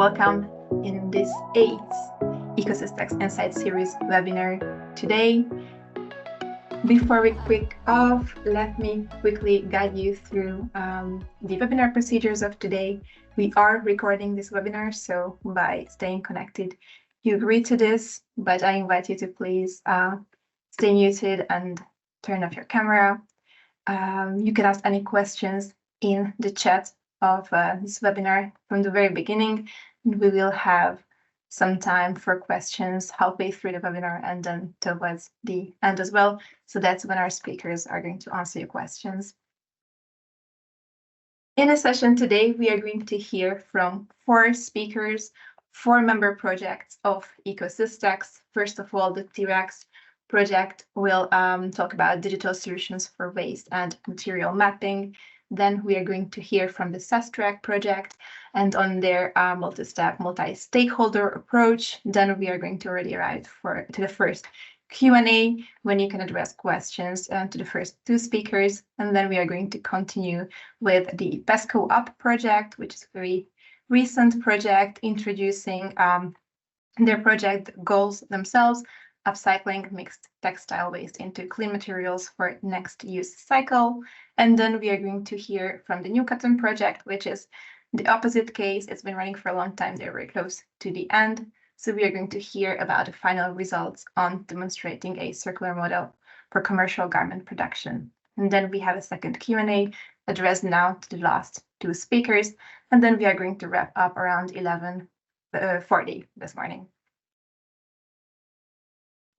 Welcome in this 8th ECOSYSTEX Insights Series webinar today. Before we kick off, let me quickly guide you through the webinar procedures of today. We are recording this webinar, so by staying connected, you agree to this, but I invite you to please stay muted and turn off your camera. You can ask any questions in the chat of this webinar from the very beginning. We will have some time for questions halfway through the webinar and then towards the end as well. So that's when our speakers are going to answer your questions. In the session today, we are going to hear from 4 speakers, 4 member projects of ECOSYSTEX. First of all, the T-Rex project will talk about digital solutions for waste and material mapping. Then we are going to hear from the SUSTRACK project and on their multi-step, multi-stakeholder approach. Then we are going to already arrive to the first Q&A when you can address questions to the first 2 speakers. And then we are going to continue with the PESCO-UP project, which is a very recent project introducing their project goals themselves, upcycling mixed textile waste into clean materials for next use cycle. And then we are going to hear from the New Cotton project, which is the opposite case. It's been running for a long time. They're very close to the end. So we are going to hear about the final results on demonstrating a circular model for commercial garment production. And then we have a second Q&A addressed now to the last 2 speakers. And then we are going to wrap up around 11:40 this morning.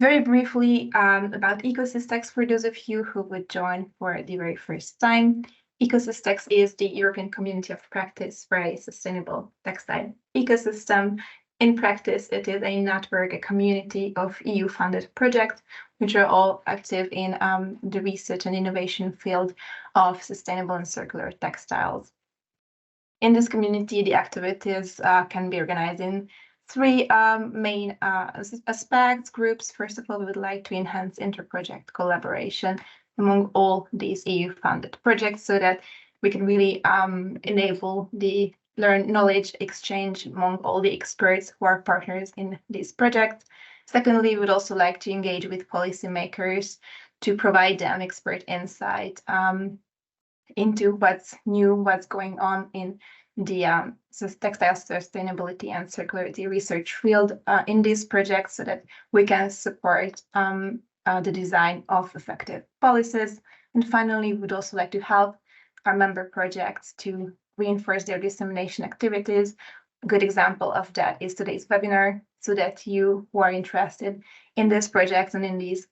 Very briefly about ECOSYSTEX for those of you who would join for the very first time. ECOSYSTEX is the European Community of Practice for a Sustainable Textile Ecosystem. In practice, it is a network, a community of EU-funded projects, which are all active in the research and innovation field of sustainable and circular textiles. In this community, the activities can be organized in 3 main aspects, groups. First of all, we would like to enhance inter-project collaboration among all these EU-funded projects so that we can really enable the knowledge exchange among all the experts who are partners in these projects. Secondly, we would also like to engage with policymakers to provide them expert insight into what's new, what's going on in the textile sustainability and circularity research field in these projects so that we can support the design of effective policies. And finally, we would also like to help our member projects to reinforce their dissemination activities. A good example of that is today's webinar, so that you who are interested in this project and in these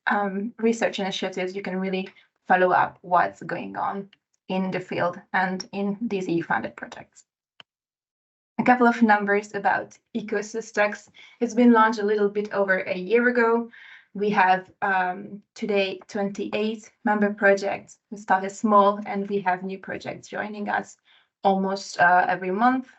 research initiatives, you can really follow up what's going on in the field and in these EU-funded projects. A couple of numbers about ECOSYSTEX. It's been launched a little bit over a year ago. We have today 28 member projects. We started small and we have new projects joining us almost every month.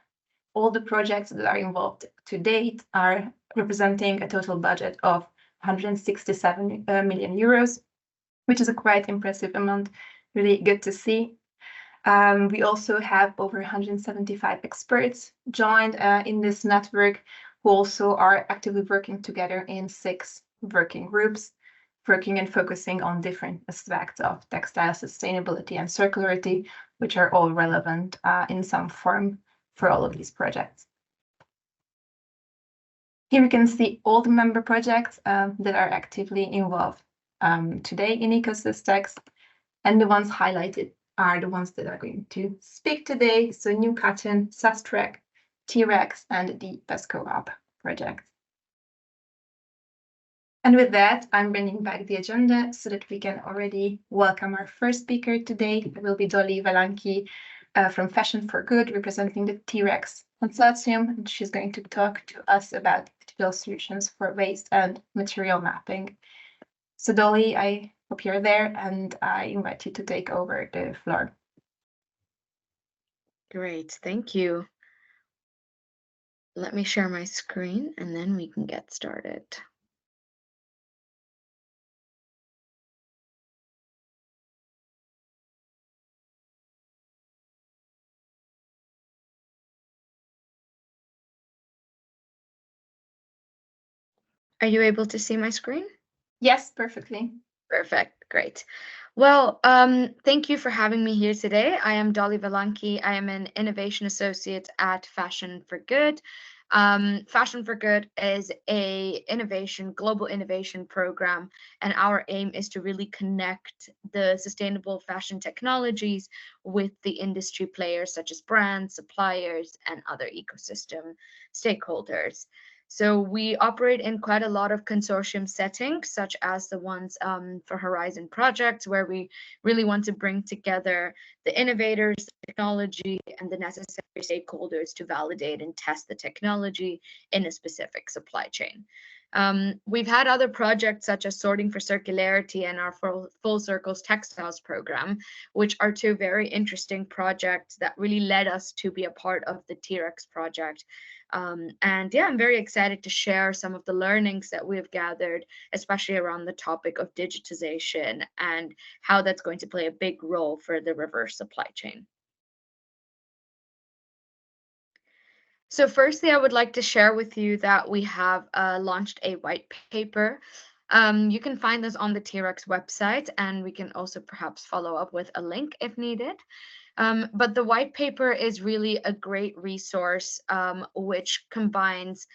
All the projects that are involved to date are representing a total budget of 167 million euros, which is a quite impressive amount. Really good to see. We also have over 175 experts joined in this network who also are actively working together in 6 working groups, working and focusing on different aspects of textile sustainability and circularity, which are all relevant in some form for all of these projects. Here we can see all the member projects that are actively involved today in ECOSYSTEX, and the ones highlighted are the ones that are going to speak today. So New Cotton, SUSTRACK, T-Rex, and the PESCO-UP project. And with that, I'm bringing back the agenda so that we can already welcome our first speaker today. It will be Dolly Vellanki from Fashion for Good, representing the T-Rex consortium. And she's going to talk to us about digital solutions for waste and material mapping. So Dolly, I hope you're there, and I invite you to take over the floor. Great, thank you. Let me share my screen and then we can get started. Are you able to see my screen? Yes, perfectly. Perfect. Great. Well, thank you for having me here today. I am Dolly Vellanki. I am an innovation associate at Fashion for Good. Fashion for Good is a global innovation program, and our aim is to really connect the sustainable fashion technologies with the industry players such as brands, suppliers, and other ecosystem stakeholders. So we operate in quite a lot of consortium settings, such as the ones for Horizon projects, where we really want to bring together the innovators, the technology, and the necessary stakeholders to validate and test the technology in a specific supply chain. We've had other projects such as Sorting for Circularity and our Full Circles Textiles program, which are two very interesting projects that really led us to be a part of the T-Rex project. And yeah, I'm very excited to share some of the learnings that we have gathered, especially around the topic of digitization and how that's going to play a big role for the reverse supply chain. So firstly, I would like to share with you that we have launched a white paper. You can find this on the T-Rex website, and we can also perhaps follow up with a link if needed. But the white paper is really a great resource which combines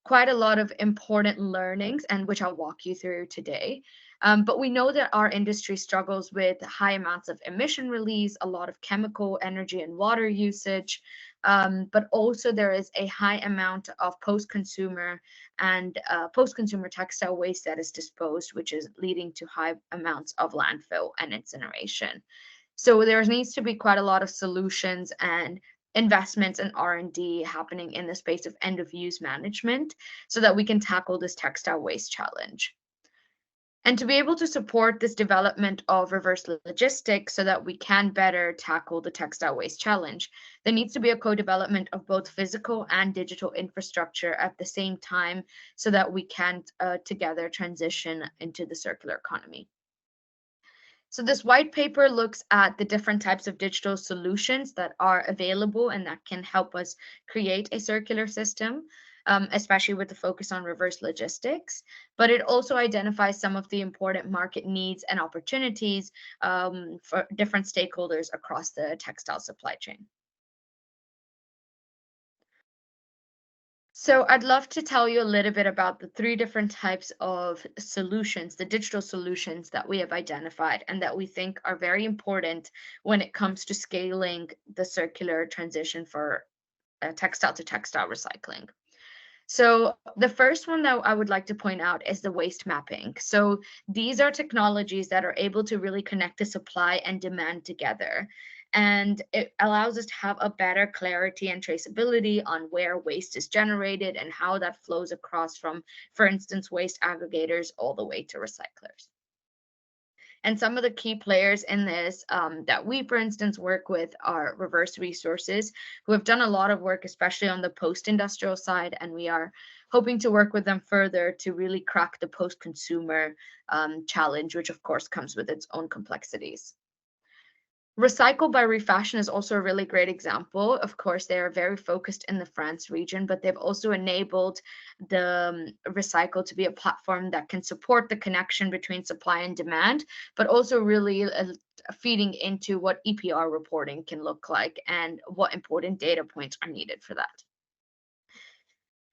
quite a lot of important learnings and which I'll walk you through today. But we know that our industry struggles with high amounts of emission release, a lot of chemical, energy, and water usage. But also there is a high amount of post-consumer and post-consumer textile waste that is disposed, which is leading to high amounts of landfill and incineration. So there needs to be quite a lot of solutions and investments in R&D happening in the space of end of use management so that we can tackle this textile waste challenge. And to be able to support this development of reverse logistics so that we can better tackle the textile waste challenge, there needs to be a co-development of both physical and digital infrastructure at the same time so that we can together transition into the circular economy. So this white paper looks at the different types of digital solutions that are available and that can help us create a circular system, especially with the focus on reverse logistics. But it also identifies some of the important market needs and opportunities for different stakeholders across the textile supply chain. So I'd love to tell you a little bit about the three different types of solutions, the digital solutions that we have identified and that we think are very important when it comes to scaling the circular transition for textile to textile recycling. So the first one that I would like to point out is the waste mapping. So these are technologies that are able to really connect the supply and demand together. And it allows us to have a better clarity and traceability on where waste is generated and how that flows across from, for instance, waste aggregators all the way to recyclers. And some of the key players in this that we, for instance, work with are Reverse Resources, who have done a lot of work, especially on the post-industrial side, and we are hoping to work with them further to really crack the post-consumer challenge, which of course comes with its own complexities. Recycle by Refashion is also a really great example. Of course, they are very focused in the France region, but they've also enabled the Recycle to be a platform that can support the connection between supply and demand, but also really feeding into what EPR reporting can look like and what important data points are needed for that.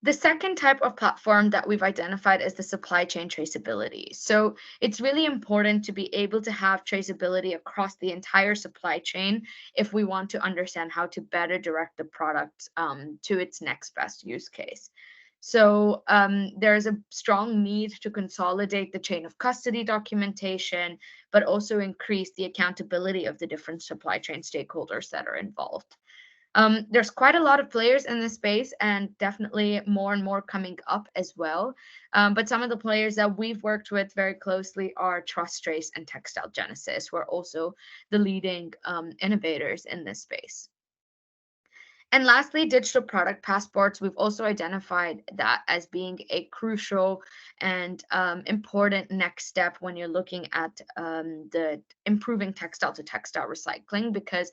The second type of platform that we've identified is the supply chain traceability. So it's really important to be able to have traceability across the entire supply chain if we want to understand how to better direct the product to its next best use case. So there's a strong need to consolidate the chain of custody documentation, but also increase the accountability of the different supply chain stakeholders that are involved. There's quite a lot of players in this space and definitely more and more coming up as well. But some of the players that we've worked with very closely are TrustTrace and Textile Genesis, who are also the leading innovators in this space. And lastly, digital product passports. We've also identified that as being a crucial and important next step when you're looking at the improving textile to textile recycling, because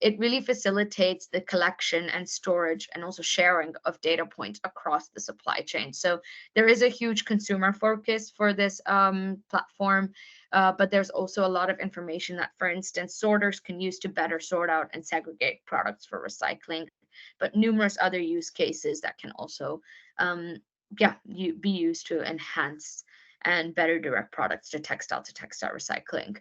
it really facilitates the collection and storage and also sharing of data points across the supply chain. So there is a huge consumer focus for this platform, but there's also a lot of information that, for instance, sorters can use to better sort out and segregate products for recycling, but numerous other use cases that can also be used to enhance and better direct products to textile recycling.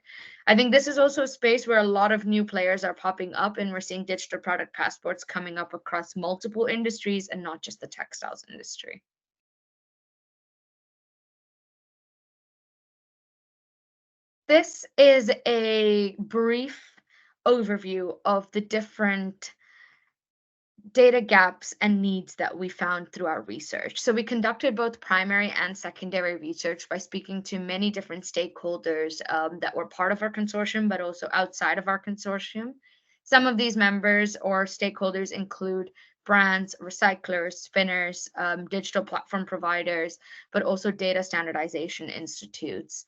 I think this is also a space where a lot of new players are popping up, and we're seeing digital product passports coming up across multiple industries and not just the textiles industry. This is a brief overview of the different data gaps and needs that we found through our research. So we conducted both primary and secondary research by speaking to many different stakeholders that were part of our consortium, but also outside of our consortium. Some of these members or stakeholders include brands, recyclers, spinners, digital platform providers, but also data standardization institutes.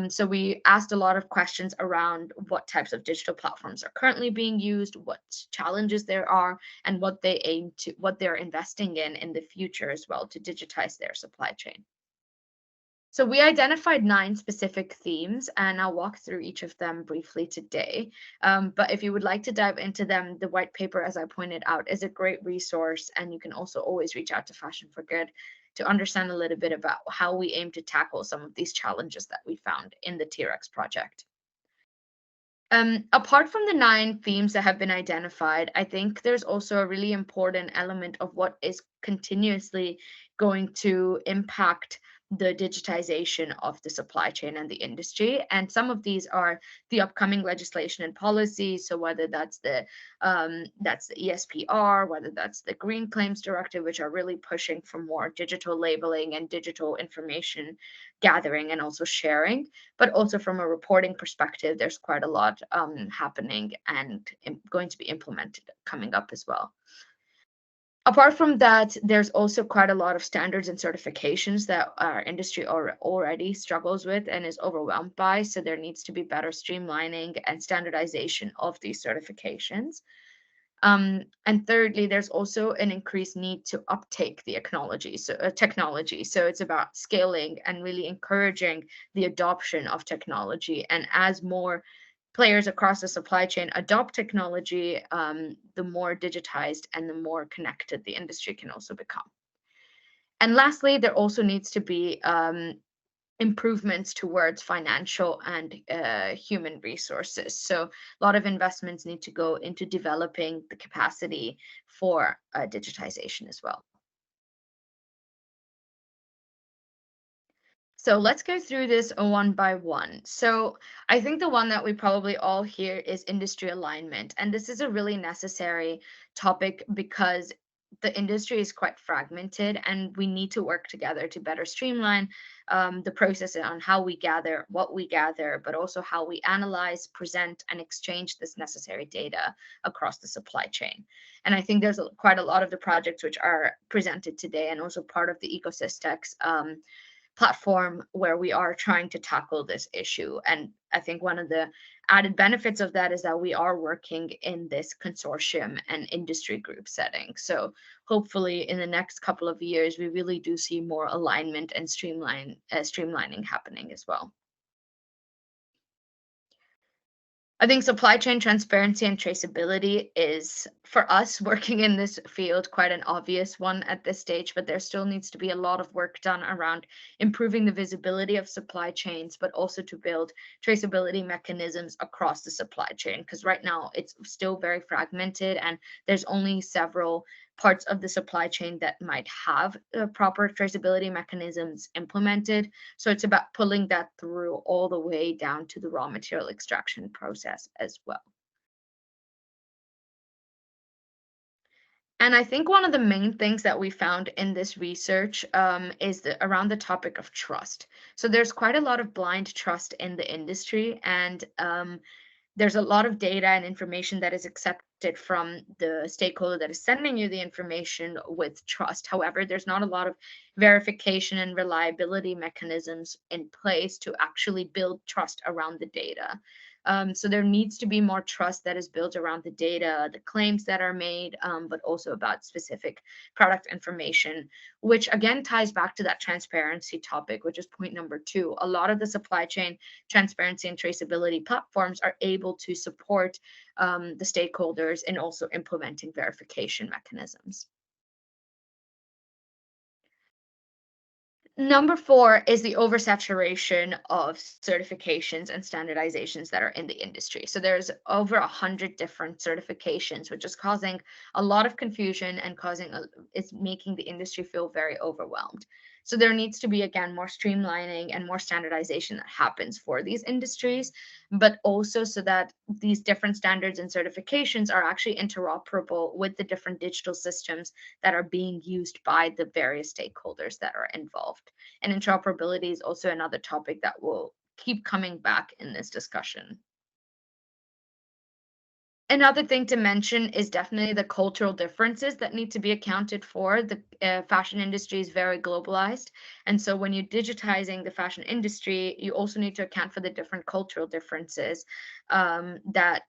So we asked a lot of questions around what types of digital platforms are currently being used, what challenges there are, and what they're investing in the future as well to digitize their supply chain. So we identified 9 specific themes, and I'll walk through each of them briefly today. But if you would like to dive into them, the white paper, as I pointed out, is a great resource, and you can also always reach out to Fashion for Good to understand a little bit about how we aim to tackle some of these challenges that we found in the T-Rex project. Apart from the 9 themes that have been identified, I think there's also a really important element of what is continuously going to impact the digitization of the supply chain and the industry. And some of these are the upcoming legislation and policy. So whether that's the ESPR, whether that's the Green Claims Directive, which are really pushing for more digital labeling and digital information gathering and also sharing. But also from a reporting perspective, there's quite a lot happening and going to be implemented coming up as well. Apart from that, there's also quite a lot of standards and certifications that our industry already struggles with and is overwhelmed by. So there needs to be better streamlining and standardization of these certifications. And thirdly, there's also an increased need to uptake the technology. So it's about scaling and really encouraging the adoption of technology. And as more players across the supply chain adopt technology, the more digitized and the more connected the industry can also become. And lastly, there also needs to be improvements towards financial and human resources. So a lot of investments need to go into developing the capacity for digitization as well. So let's go through this one by one. So I think the one that we probably all hear is industry alignment. And this is a really necessary topic because the industry is quite fragmented and we need to work together to better streamline the process on how we gather, what we gather, but also how we analyze, present, and exchange this necessary data across the supply chain. And I think there's quite a lot of the projects which are presented today and also part of the ECOSYSTEX platform where we are trying to tackle this issue. And I think one of the added benefits of that is that we are working in this consortium and industry group setting. So hopefully in the next couple of years, we really do see more alignment and streamlining happening as well. I think supply chain transparency and traceability is, for us working in this field, quite an obvious one at this stage, but there still needs to be a lot of work done around improving the visibility of supply chains, but also to build traceability mechanisms across the supply chain, because right now it's still very fragmented and there's only several parts of the supply chain that might have proper traceability mechanisms implemented. So it's about pulling that through all the way down to the raw material extraction process as well. And I think one of the main things that we found in this research is around the topic of trust. So there's quite a lot of blind trust in the industry, and there's a lot of data and information that is accepted from the stakeholder that is sending you the information with trust. However, there's not a lot of verification and reliability mechanisms in place to actually build trust around the data. So there needs to be more trust that is built around the data, the claims that are made, but also about specific product information, which again ties back to that transparency topic, which is point number 2. A lot of the supply chain transparency and traceability platforms are able to support the stakeholders in also implementing verification mechanisms. Number 4 is the oversaturation of certifications and standardizations that are in the industry. So there's over 100 different certifications, which is causing a lot of confusion and it's making the industry feel very overwhelmed. So there needs to be, again, more streamlining and more standardization that happens for these industries, but also so that these different standards and certifications are actually interoperable with the different digital systems that are being used by the various stakeholders that are involved. And interoperability is also another topic that will keep coming back in this discussion. Another thing to mention is definitely the cultural differences that need to be accounted for. The fashion industry is very globalized. And so when you're digitizing the fashion industry, you also need to account for the different cultural differences that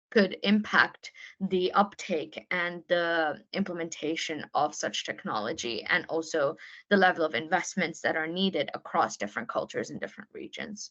could impact the uptake and the implementation of such technology, and also the level of investments that are needed across different cultures and different regions.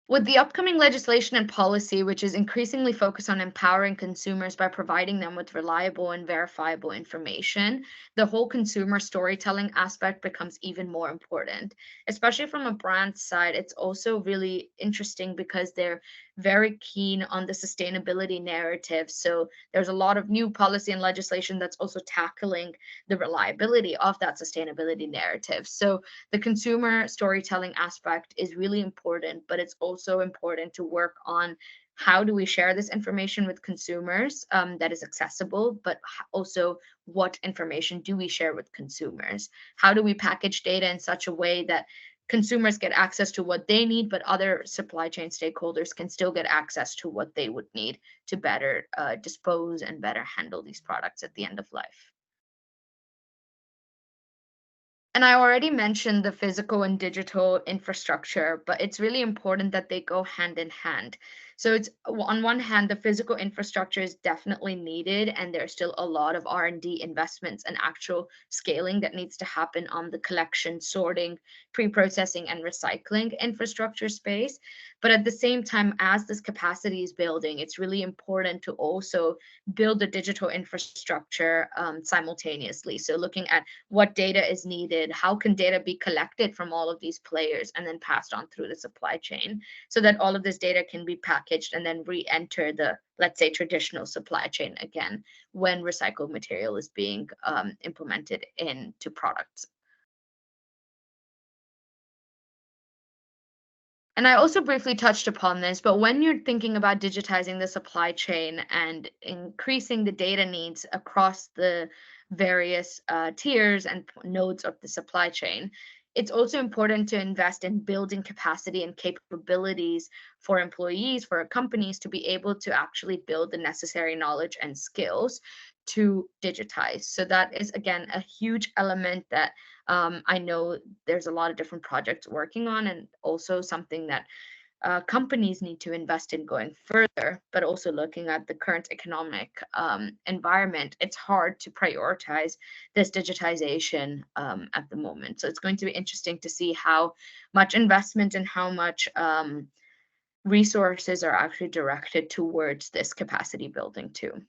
With the upcoming legislation and policy, which is increasingly focused on empowering consumers by providing them with reliable and verifiable information, the whole consumer storytelling aspect becomes even more important. Especially from a brand side, it's also really interesting because they're very keen on the sustainability narrative. So there's a lot of new policy and legislation that's also tackling the reliability of that sustainability narrative. So the consumer storytelling aspect is really important, but it's also important to work on how do we share this information with consumers that is accessible, but also what information do we share with consumers? How do we package data in such a way that consumers get access to what they need, but other supply chain stakeholders can still get access to what they would need to better dispose and better handle these products at the end of life? And I already mentioned the physical and digital infrastructure, but it's really important that they go hand in hand. So it's on one hand, the physical infrastructure is definitely needed, and there's still a lot of R&D investments and actual scaling that needs to happen on the collection, sorting, pre-processing, and recycling infrastructure space. But at the same time, as this capacity is building, it's really important to also build the digital infrastructure simultaneously. So looking at what data is needed, how can data be collected from all of these players and then passed on through the supply chain so that all of this data can be packaged and then re-enter the, let's say, traditional supply chain again when recycled material is being implemented into products. And I also briefly touched upon this, but when you're thinking about digitizing the supply chain and increasing the data needs across the various tiers and nodes of the supply chain, it's also important to invest in building capacity and capabilities for employees, for companies to be able to actually build the necessary knowledge and skills to digitize. So that is, again, a huge element that I know there's a lot of different projects working on, and also something that companies need to invest in going further, but also looking at the current economic environment, it's hard to prioritize this digitization at the moment. So it's going to be interesting to see how much investment and how much resources are actually directed towards this capacity building too.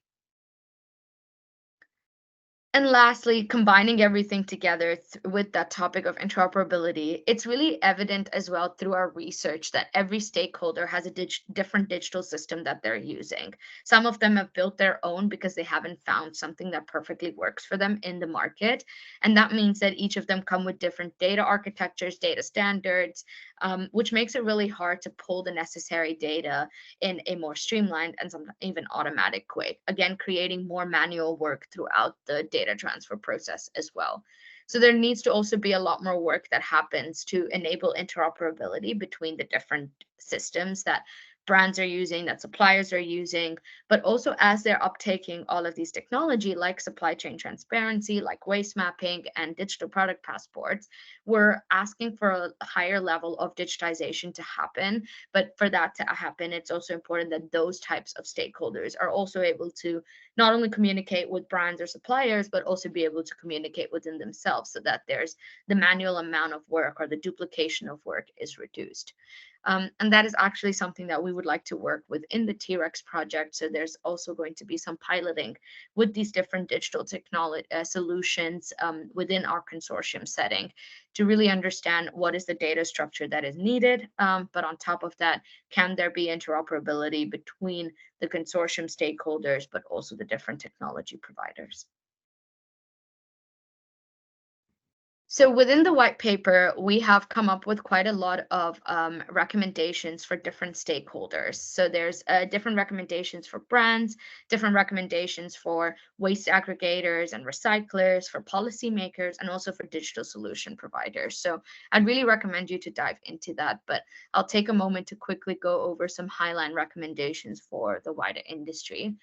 And lastly, combining everything together with that topic of interoperability, it's really evident as well through our research that every stakeholder has a different digital system that they're using. Some of them have built their own because they haven't found something that perfectly works for them in the market. And that means that each of them come with different data architectures, data standards, which makes it really hard to pull the necessary data in a more streamlined and sometimes even automatic way. Again, creating more manual work throughout the data transfer process as well. So there needs to also be a lot more work that happens to enable interoperability between the different systems that brands are using, that suppliers are using, but also as they're uptaking all of these technology like supply chain transparency, like waste mapping and digital product passports, we're asking for a higher level of digitization to happen. But for that to happen, it's also important that those types of stakeholders are also able to not only communicate with brands or suppliers, but also be able to communicate within themselves so that there's the manual amount of work or the duplication of work is reduced. And that is actually something that we would like to work within the T-Rex project. So there's also going to be some piloting with these different digital technology solutions within our consortium setting to really understand what is the data structure that is needed. But on top of that, can there be interoperability between the consortium stakeholders, but also the different technology providers? So within the white paper, we have come up with quite a lot of recommendations for different stakeholders. So there's different recommendations for brands, different recommendations for waste aggregators and recyclers, for policymakers, and also for digital solution providers. So I'd really recommend you to dive into that, but I'll take a moment to quickly go over some highline recommendations for the wider industry.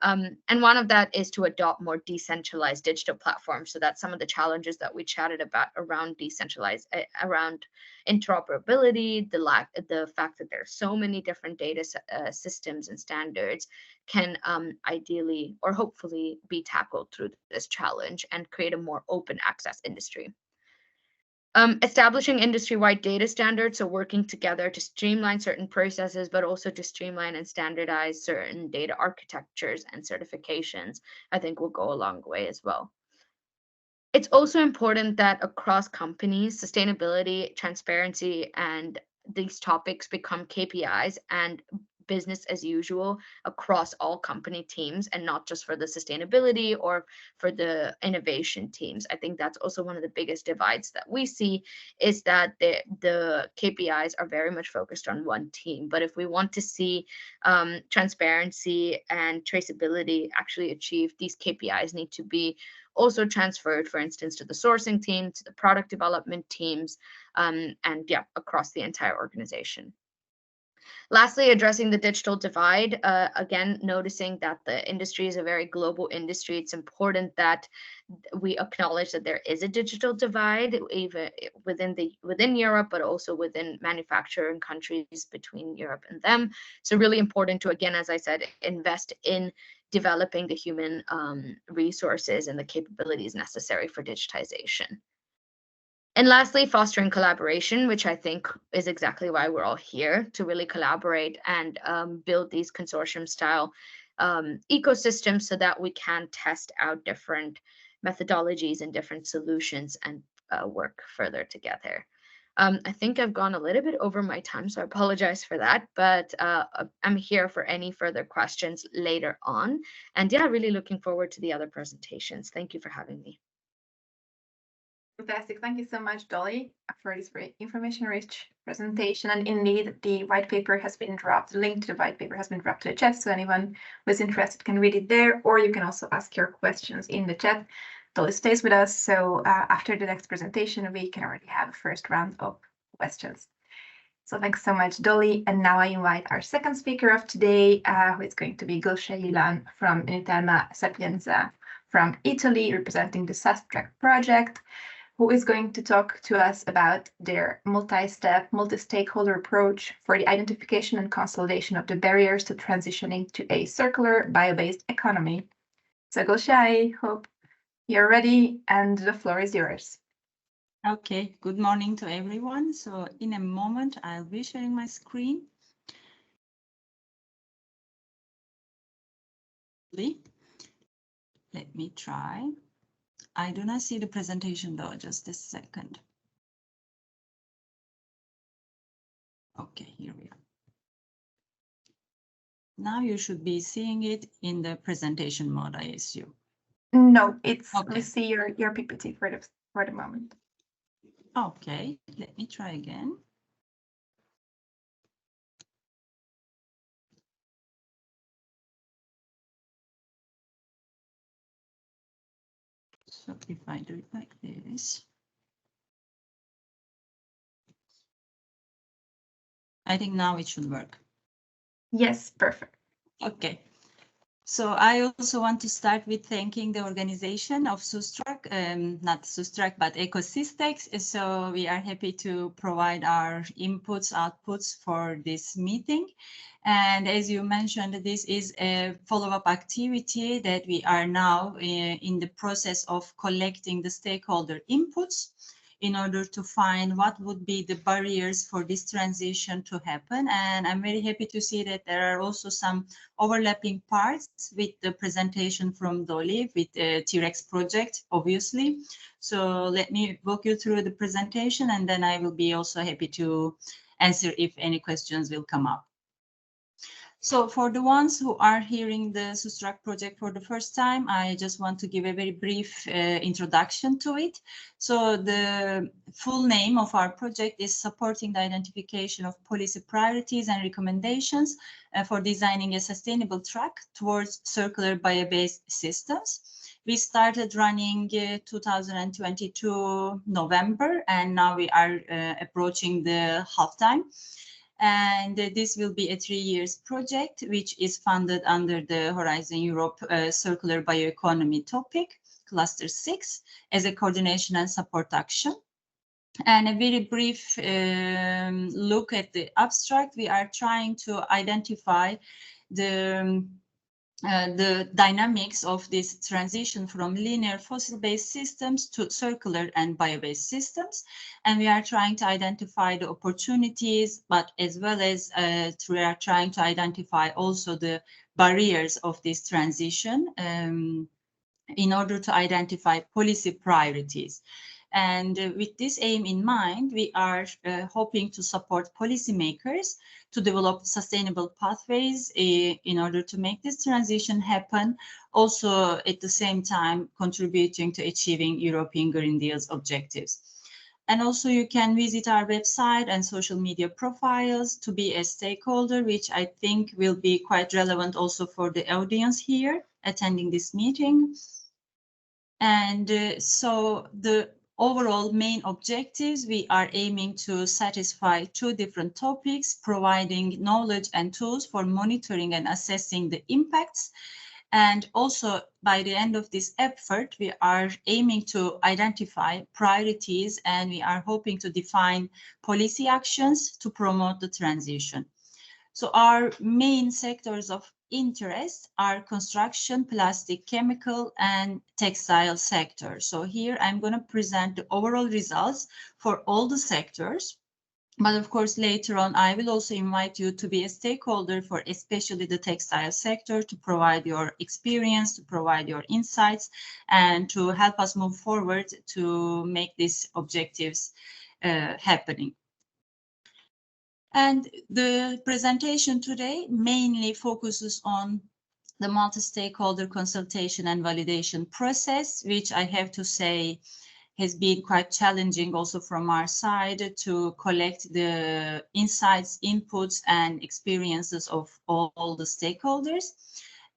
And one of that is to adopt more decentralized digital platforms. So that's some of the challenges that we chatted about around decentralized, around interoperability, the fact that there are so many different data systems and standards can ideally or hopefully be tackled through this challenge and create a more open access industry. Establishing industry-wide data standards, so working together to streamline certain processes, but also to streamline and standardize certain data architectures and certifications, I think will go a long way as well. It's also important that across companies, sustainability, transparency, and these topics become KPIs and business as usual across all company teams and not just for the sustainability or for the innovation teams. I think that's also one of the biggest divides that we see is that the KPIs are very much focused on one team. But if we want to see transparency and traceability actually achieved, these KPIs need to be also transferred, for instance, to the sourcing team, to the product development teams, and yeah, across the entire organization. Lastly, addressing the digital divide, again, noticing that the industry is a very global industry. It's important that we acknowledge that there is a digital divide, even within Europe, but also within manufacturing countries between Europe and them. So really important to, again, as I said, invest in developing the human resources and the capabilities necessary for digitization. And lastly, fostering collaboration, which I think is exactly why we're all here, to really collaborate and build these consortium-style ecosystems so that we can test out different methodologies and different solutions and work further together. I think I've gone a little bit over my time, so I apologize for that, but I'm here for any further questions later on. And yeah, really looking forward to the other presentations. Thank you for having me. Fantastic. Thank you so much, Dolly, for this very information-rich presentation. And indeed, the white paper has been dropped. The link to the white paper has been dropped to the chat, so anyone who is interested can read it there, or you can also ask your questions in the chat. Dolly stays with us, so after the next presentation, we can already have a first round of questions. So thanks so much, Dolly. And now I invite our second speaker of today, who is going to be Gulsah Yilan from Uniterma Sapienza from Italy, representing the SUSTRACK project, who is going to talk to us about their multi-step, multi-stakeholder approach for the identification and consolidation of the barriers to transitioning to a circular bio-based economy. So Gulsah, I hope you're ready and the floor is yours. Okay, good morning to everyone. So in a moment, I'll be sharing my screen. Let me try. I do not see the presentation though, just a second. Okay, here we are. Now you should be seeing it in the presentation mode, I assume. No, it's okay. We see your PPT for the moment. Okay, let me try again. So if I do it like this, I think now it should work. Yes, perfect. Okay. So I also want to start with thanking the organization of SUSTRACK, not SUSTRACK, but ECOSYSTEX. So we are happy to provide our inputs, outputs for this meeting. And as you mentioned, this is a follow-up activity that we are now in the process of collecting the stakeholder inputs in order to find what would be the barriers for this transition to happen. And I'm very happy to see that there are also some overlapping parts with the presentation from Dolly with the T-Rex project, obviously. So let me walk you through the presentation, and then I will be also happy to answer if any questions will come up. So for the ones who are hearing the SUSTRACK project for the first time, I just want to give a very brief introduction to it. So the full name of our project is Supporting the Identification of Policy Priorities and Recommendations for Designing a Sustainable Track Towards Circular Bio-Based Systems. We started running 2022 November, and now we are approaching the halftime. And this will be a 3 years project, which is funded under the Horizon Europe Circular Bioeconomy topic, Cluster 6, as a coordination and support action. And a very brief look at the abstract. We are trying to identify the dynamics of this transition from linear fossil-based systems to circular and bio-based systems. And we are trying to identify the opportunities, but as well as we are trying to identify also the barriers of this transition in order to identify policy priorities. And with this aim in mind, we are hoping to support policymakers to develop sustainable pathways in order to make this transition happen, also at the same time contributing to achieving European Green Deal's objectives. And also you can visit our website and social media profiles to be a stakeholder, which I think will be quite relevant also for the audience here attending this meeting. And so the overall main objectives, we are aiming to satisfy 2 different topics, providing knowledge and tools for monitoring and assessing the impacts. And also by the end of this effort, we are aiming to identify priorities, and we are hoping to define policy actions to promote the transition. So our main sectors of interest are construction, plastic, chemical, and textile sector. So here I'm going to present the overall results for all the sectors. But of course, later on, I will also invite you to be a stakeholder for especially the textile sector, to provide your experience, to provide your insights, and to help us move forward to make these objectives happening. And the presentation today mainly focuses on the multi-stakeholder consultation and validation process, which I have to say has been quite challenging also from our side to collect the insights, inputs, and experiences of all the stakeholders.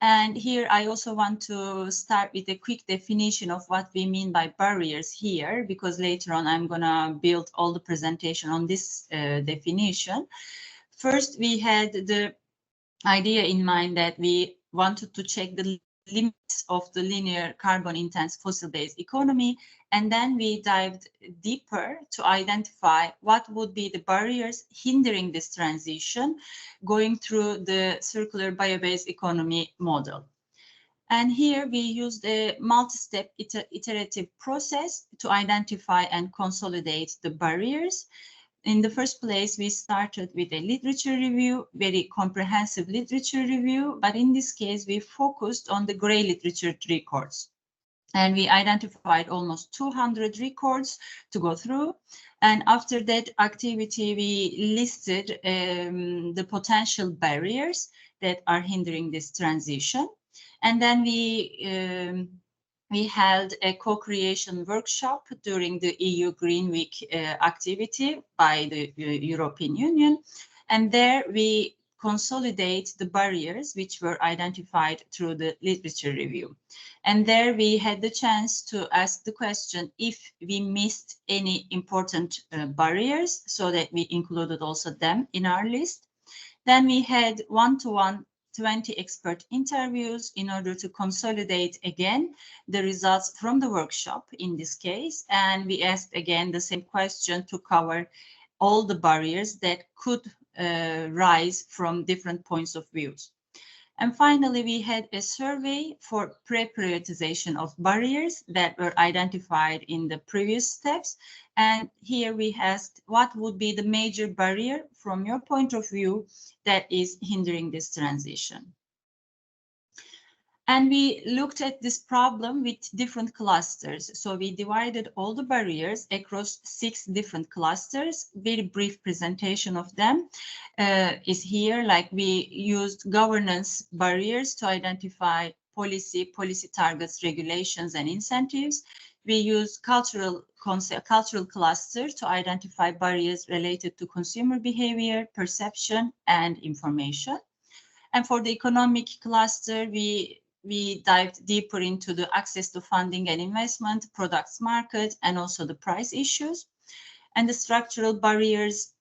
And here I also want to start with a quick definition of what we mean by barriers here, because later on I'm going to build all the presentation on this definition. First, we had the idea in mind that we wanted to check the limits of the linear carbon-intense fossil-based economy, and then we dived deeper to identify what would be the barriers hindering this transition, going through the circular bio-based economy model. And here we used a multi-step iterative process to identify and consolidate the barriers. In the first place, we started with a literature review, very comprehensive literature review, but in this case, we focused on the gray literature records. And we identified almost 200 records to go through. And after that activity, we listed the potential barriers that are hindering this transition. And then we held a co-creation workshop during the EU Green Week activity by the European Union. And there we consolidate the barriers which were identified through the literature review. And there we had the chance to ask the question if we missed any important barriers, so that we included also them in our list. Then we had one-to-one 20 expert interviews in order to consolidate again the results from the workshop in this case. And we asked again the same question to cover all the barriers that could rise from different points of views. And finally, we had a survey for pre-prioritization of barriers that were identified in the previous steps. And here we asked what would be the major barrier from your point of view that is hindering this transition. And we looked at this problem with different clusters. So we divided all the barriers across 6 different clusters. Very brief presentation of them is here. Like we used governance barriers to identify policy targets, regulations, and incentives. We used cultural cluster to identify barriers related to consumer behavior, perception, and information. And for the economic cluster, we dived deeper into the access to funding and investment, products market, and also the price issues. And the structural barriers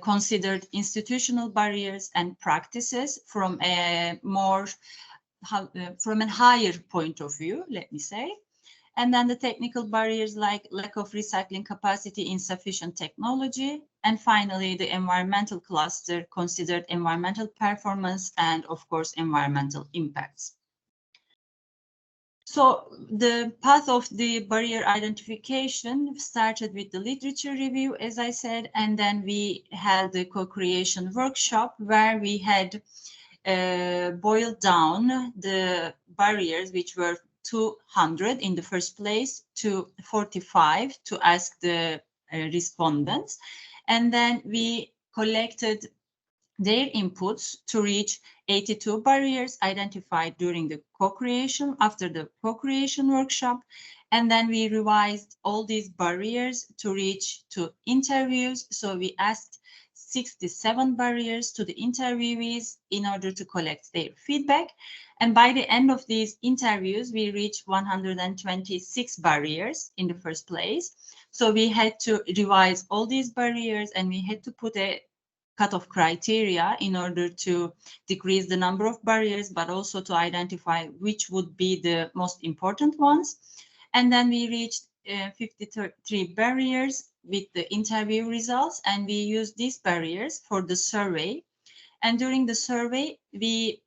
considered institutional barriers and practices from a higher point of view, let me say. And then the technical barriers like lack of recycling capacity, insufficient technology. And finally, the environmental cluster considered environmental performance and, of course, environmental impacts. So the path of the barrier identification started with the literature review, as I said, and then we had the co-creation workshop where we had boiled down the barriers, which were 200 in the first place, to 45 to ask the respondents. And then we collected their inputs to reach 82 barriers identified during the co-creation, after the co-creation workshop. And then we revised all these barriers to reach to interviews. So we asked 67 barriers to the interviewees in order to collect their feedback. And by the end of these interviews, we reached 126 barriers in the first place. So we had to revise all these barriers and we had to put a cut-off criteria in order to decrease the number of barriers, but also to identify which would be the most important ones. And then we reached 53 barriers with the interview results, and we used these barriers for the survey. And during the survey, we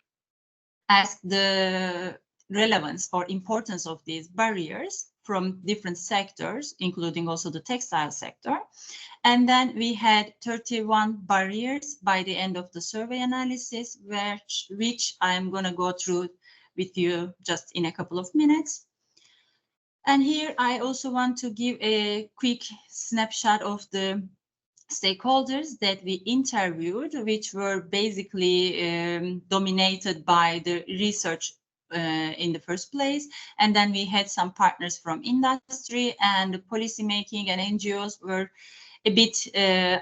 asked the relevance or importance of these barriers from different sectors, including also the textile sector. And then we had 31 barriers by the end of the survey analysis, which I'm going to go through with you just in a couple of minutes. And here I also want to give a quick snapshot of the stakeholders that we interviewed, which were basically dominated by the research in the first place. And then we had some partners from industry, and the policymaking and NGOs were a bit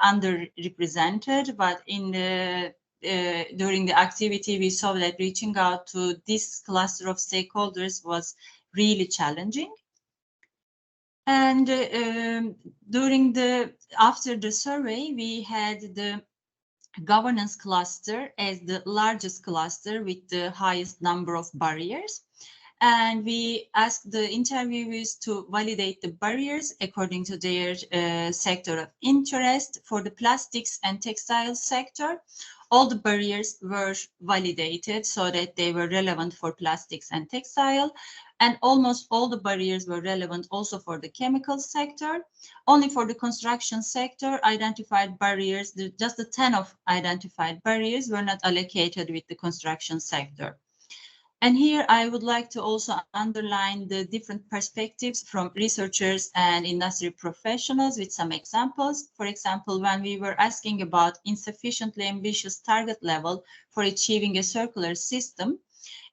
underrepresented, but in the during the activity, we saw that reaching out to this cluster of stakeholders was really challenging. And after the survey, we had the governance cluster as the largest cluster with the highest number of barriers. And we asked the interviewees to validate the barriers according to their sector of interest. For the plastics and textile sector, all the barriers were validated so that they were relevant for plastics and textile. And almost all the barriers were relevant also for the chemical sector. Only for the construction sector, identified barriers, just the 10 of identified barriers were not allocated with the construction sector. And here I would like to also underline the different perspectives from researchers and industry professionals with some examples. For example, when we were asking about insufficiently ambitious target level for achieving a circular system,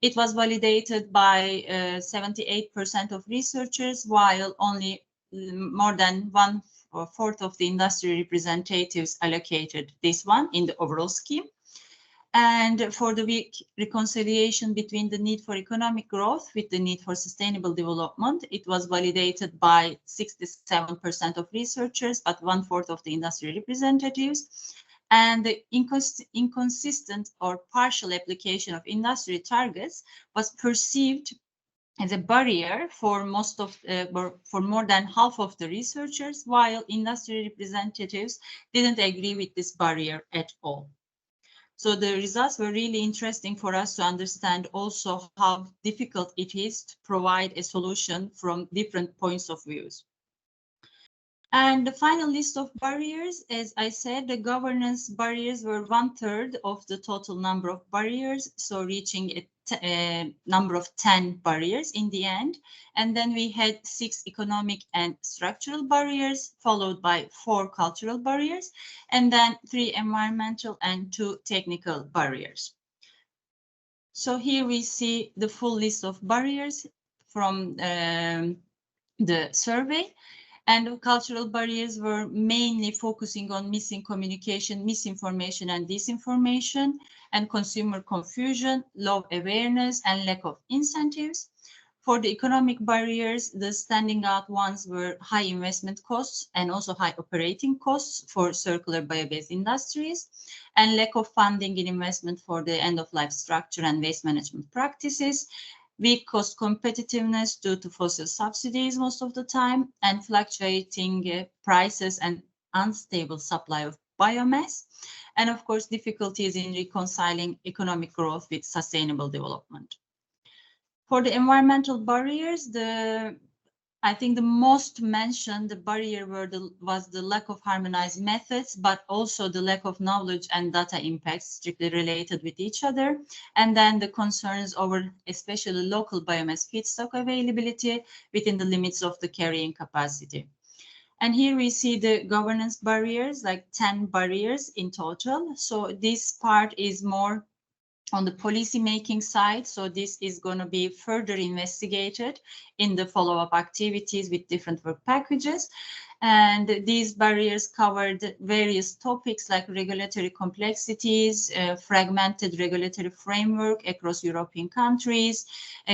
it was validated by 78% of researchers, while only more than 1/4 of the industry representatives allocated this one in the overall scheme. And for the weak reconciliation between the need for economic growth with the need for sustainable development, it was validated by 67% of researchers, but 1/4 of the industry representatives. And the inconsistent or partial application of industry targets was perceived as a barrier for for more than half of the researchers, while industry representatives didn't agree with this barrier at all. So the results were really interesting for us to understand also how difficult it is to provide a solution from different points of views. And the final list of barriers, as I said, the governance barriers were 1/3 of the total number of barriers, so reaching a number of 10 barriers in the end. And then we had 6 economic and structural barriers, followed by 4 cultural barriers, and then 3 environmental and 2 technical barriers. So here we see the full list of barriers from the survey. And the cultural barriers were mainly focusing on missing communication, misinformation and disinformation, and consumer confusion, low awareness, and lack of incentives. For the economic barriers, the standing out ones were high investment costs and also high operating costs for circular bio-based industries, and lack of funding in investment for the end-of-life structure and waste management practices, weak cost competitiveness due to fossil subsidies most of the time, and fluctuating prices and unstable supply of biomass, and of course difficulties in reconciling economic growth with sustainable development. For the environmental barriers, I think the most mentioned barrier was the lack of harmonized methods, but also the lack of knowledge and data impacts strictly related with each other. And then the concerns over especially local biomass feedstock availability within the limits of the carrying capacity. And here we see the governance barriers, like 10 barriers in total. So this part is more on the policy making side. So this is going to be further investigated in the follow-up activities with different work packages. And these barriers covered various topics like regulatory complexities, fragmented regulatory framework across European countries,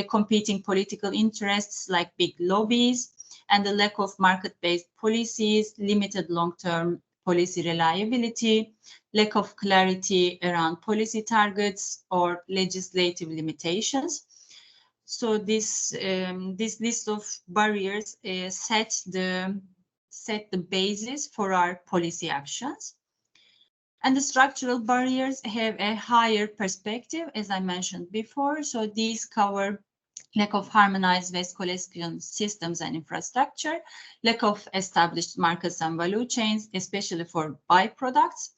competing political interests like big lobbies, and the lack of market-based policies, limited long-term policy reliability, lack of clarity around policy targets or legislative limitations. So this list of barriers set the basis for our policy actions. And the structural barriers have a higher perspective, as I mentioned before. So these cover lack of harmonized waste collection systems and infrastructure, lack of established markets and value chains, especially for byproducts,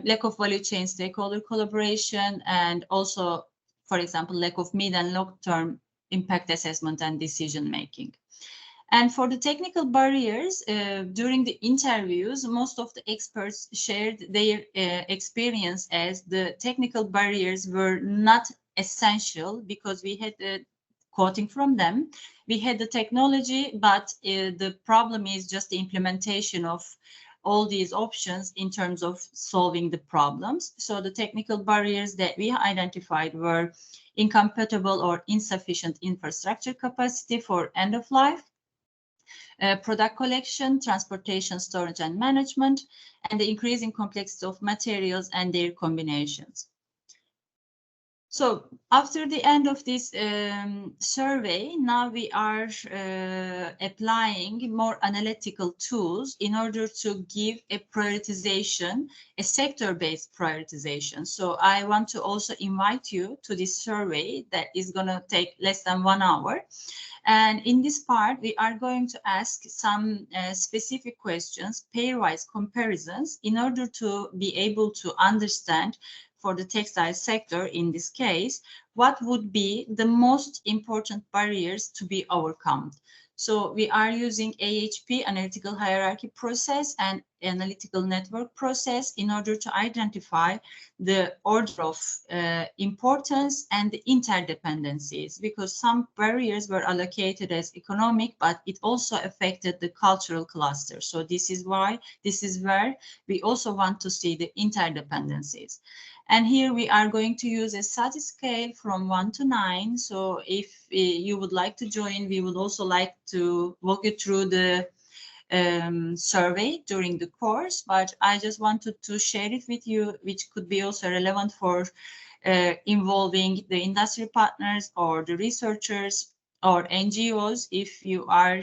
lack of value chain stakeholder collaboration, and also, for example, lack of mid and long-term impact assessment and decision making. And for the technical barriers, during the interviews, most of the experts shared their experience as the technical barriers were not essential because we had quoting from them, we had the technology, but the problem is just the implementation of all these options in terms of solving the problems. So the technical barriers that we identified were incompatible or insufficient infrastructure capacity for end of life, product collection, transportation, storage, and management, and the increasing complexity of materials and their combinations. So after the end of this survey, now we are applying more analytical tools in order to give a prioritization, a sector-based prioritization. So I want to also invite you to this survey that is going to take less than 1 hour. And in this part, we are going to ask some specific questions, pairwise comparisons, in order to be able to understand for the textile sector, in this case, what would be the most important barriers to be overcome. So we are using AHP, analytical hierarchy process, and analytical network process in order to identify the order of importance and the interdependencies, because some barriers were allocated as economic, but it also affected the cultural cluster. So this is where we also want to see the interdependencies. And here we are going to use a SATI scale from 1 to 9. So if you would like to join, we would also like to walk you through the survey during the course, but I just wanted to share it with you, which could be also relevant for involving the industry partners or the researchers or NGOs if you are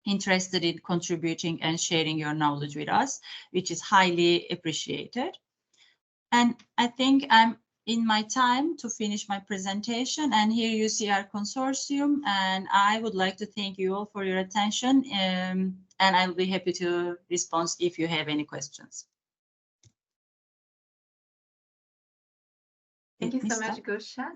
interested in contributing and sharing your knowledge with us, which is highly appreciated. And I think I'm in my time to finish my presentation, and here you see our consortium, and I would like to thank you all for your attention, and I'll be happy to respond if you have any questions. Thank you so much, Gulsah.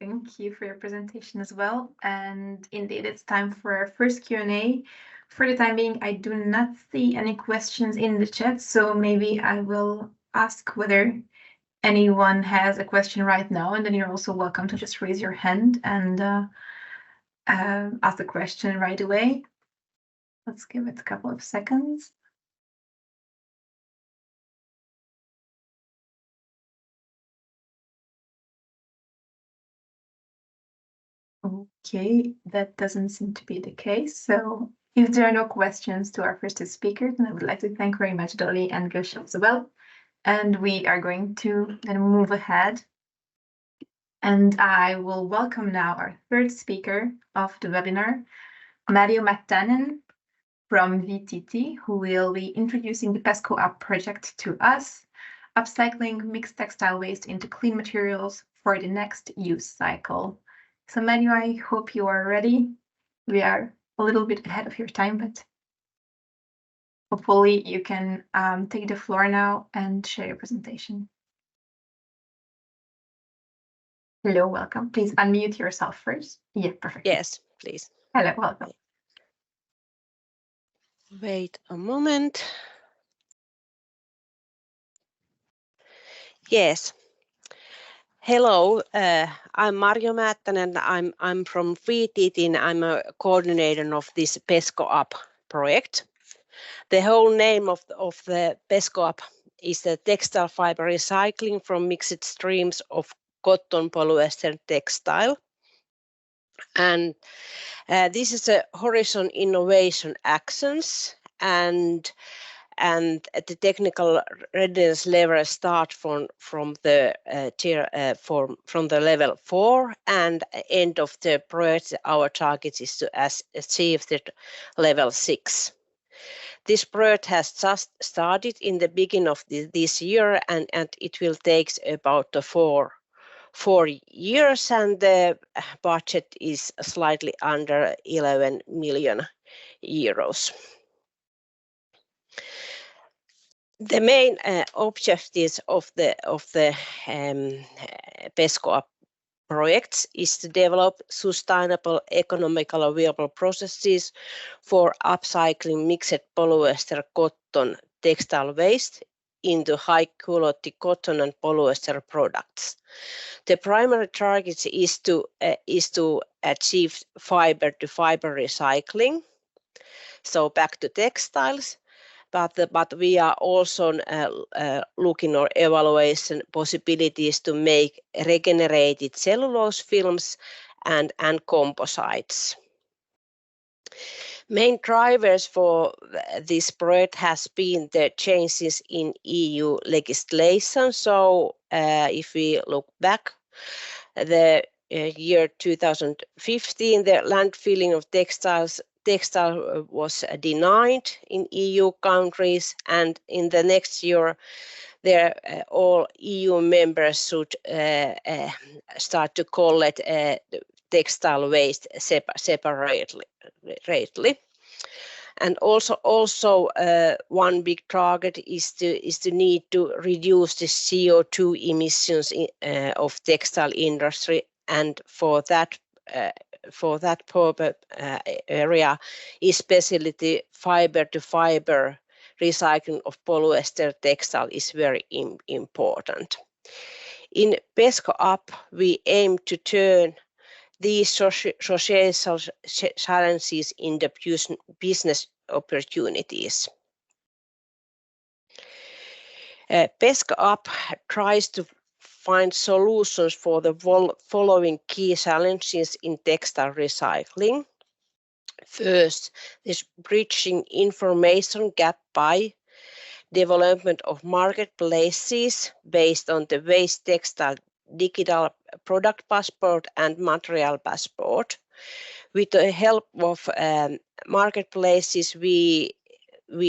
Thank you for your presentation as well. And indeed, it's time for our first Q&A. For the time being, I do not see any questions in the chat, so maybe I will ask whether anyone has a question right now, and then you're also welcome to just raise your hand and ask the question right away. Let's give it a couple of seconds. Okay, that doesn't seem to be the case. So if there are no questions to our first speakers, then I would like to thank very much Dolly and Gulsah as well. And we are going to then move ahead. And I will welcome now our third speaker of the webinar, Määttänen from VTT, who will be introducing the PESCO-UP project to us, upcycling mixed textile waste into clean materials for the next use cycle. So Marjo, I hope you are ready. We are a little bit ahead of your time, but hopefully you can take the floor now and share your presentation. Hello, welcome. Please unmute yourself first. Yeah, perfect. Yes, please. Hello, welcome. Wait a moment. Yes. Hello, I'm Marjo Määttänen. I'm from VTT. I'm a coordinator of this PESCO-UP project. The whole name of the PESCO-UP is the textile fiber recycling from mixed streams of cotton, polyester, textile. And this is a horizon innovation actions, and the technical readiness level start from the from the level 4, and end of the project our target is to achieve the level 6. This project has just started in the beginning of this year, and it will take about 4 years, and the budget is slightly under 11 million euros. The main objectives of the PESCO-UP projects is to develop sustainable, economical, viable processes for upcycling mixed polyester, cotton, textile waste into high-quality cotton and polyester products. The primary target is to achieve fiber-to-fiber recycling, so back to textiles. But we are also looking or evaluation possibilities to make regenerated cellulose films and composites. Main drivers for this project has been the changes in EU legislation. So if we look back, the year 2015, the landfilling of textile was denied in EU countries, and in the next year, all EU members should start to collect textile waste separately. And also one big target is to need to reduce the CO2 emissions of textile industry, and for that purpose area, especially the fiber-to-fiber recycling of polyester textile is very important. In PESCO-UP, we aim to turn these social challenges into business opportunities. PESCO-UP tries to find solutions for the following key challenges in textile recycling. First, this bridging information gap by development of marketplaces based on the waste textile digital product passport and material passport. With the help of marketplaces, we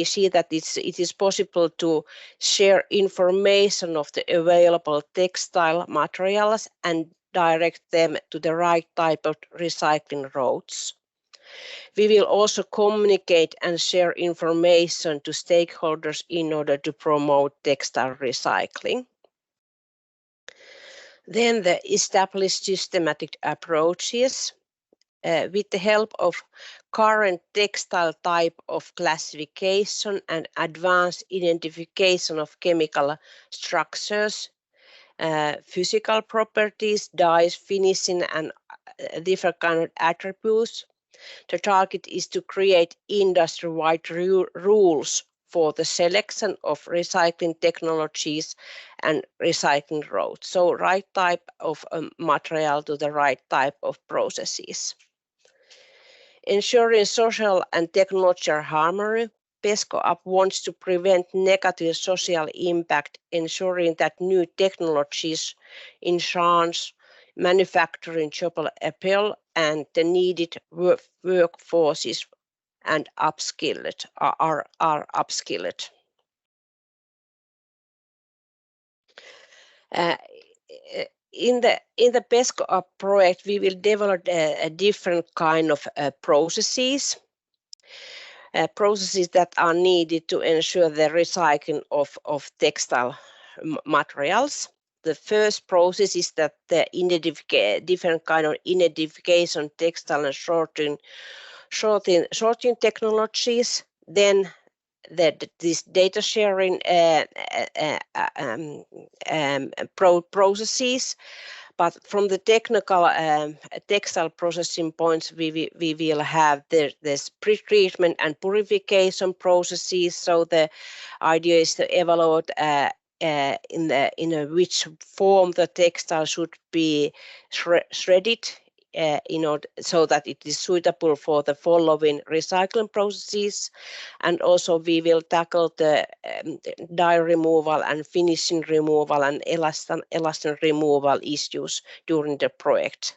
see that it is possible to share information of the available textile materials and direct them to the right type of recycling routes. We will also communicate and share information to stakeholders in order to promote textile recycling. Then the established systematic approaches. With the help of current textile type of classification and advanced identification of chemical structures, physical properties, dyes, finishing, and different kind of attributes, the target is to create industry-wide rules for the selection of recycling technologies and recycling routes. So right type of material to the right type of processes. Ensuring social and technological harmony, PESCO-UP wants to prevent negative social impact, ensuring that new technologies enhance manufacturing job appeal and the needed workforces and upskilled are upskilled. In the PESCO-UP project, we will develop a different kind of processes that are needed to ensure the recycling of textile materials. The first process is that the different kind of identification textile and sorting technologies. Then this data sharing processes. But from the technical textile processing points, we will have this pre-treatment and purification processes. So the idea is to evaluate in which form the textile should be shredded in order so that it is suitable for the following recycling processes. And also we will tackle the dye removal and finishing removal and elastin removal issues during the project.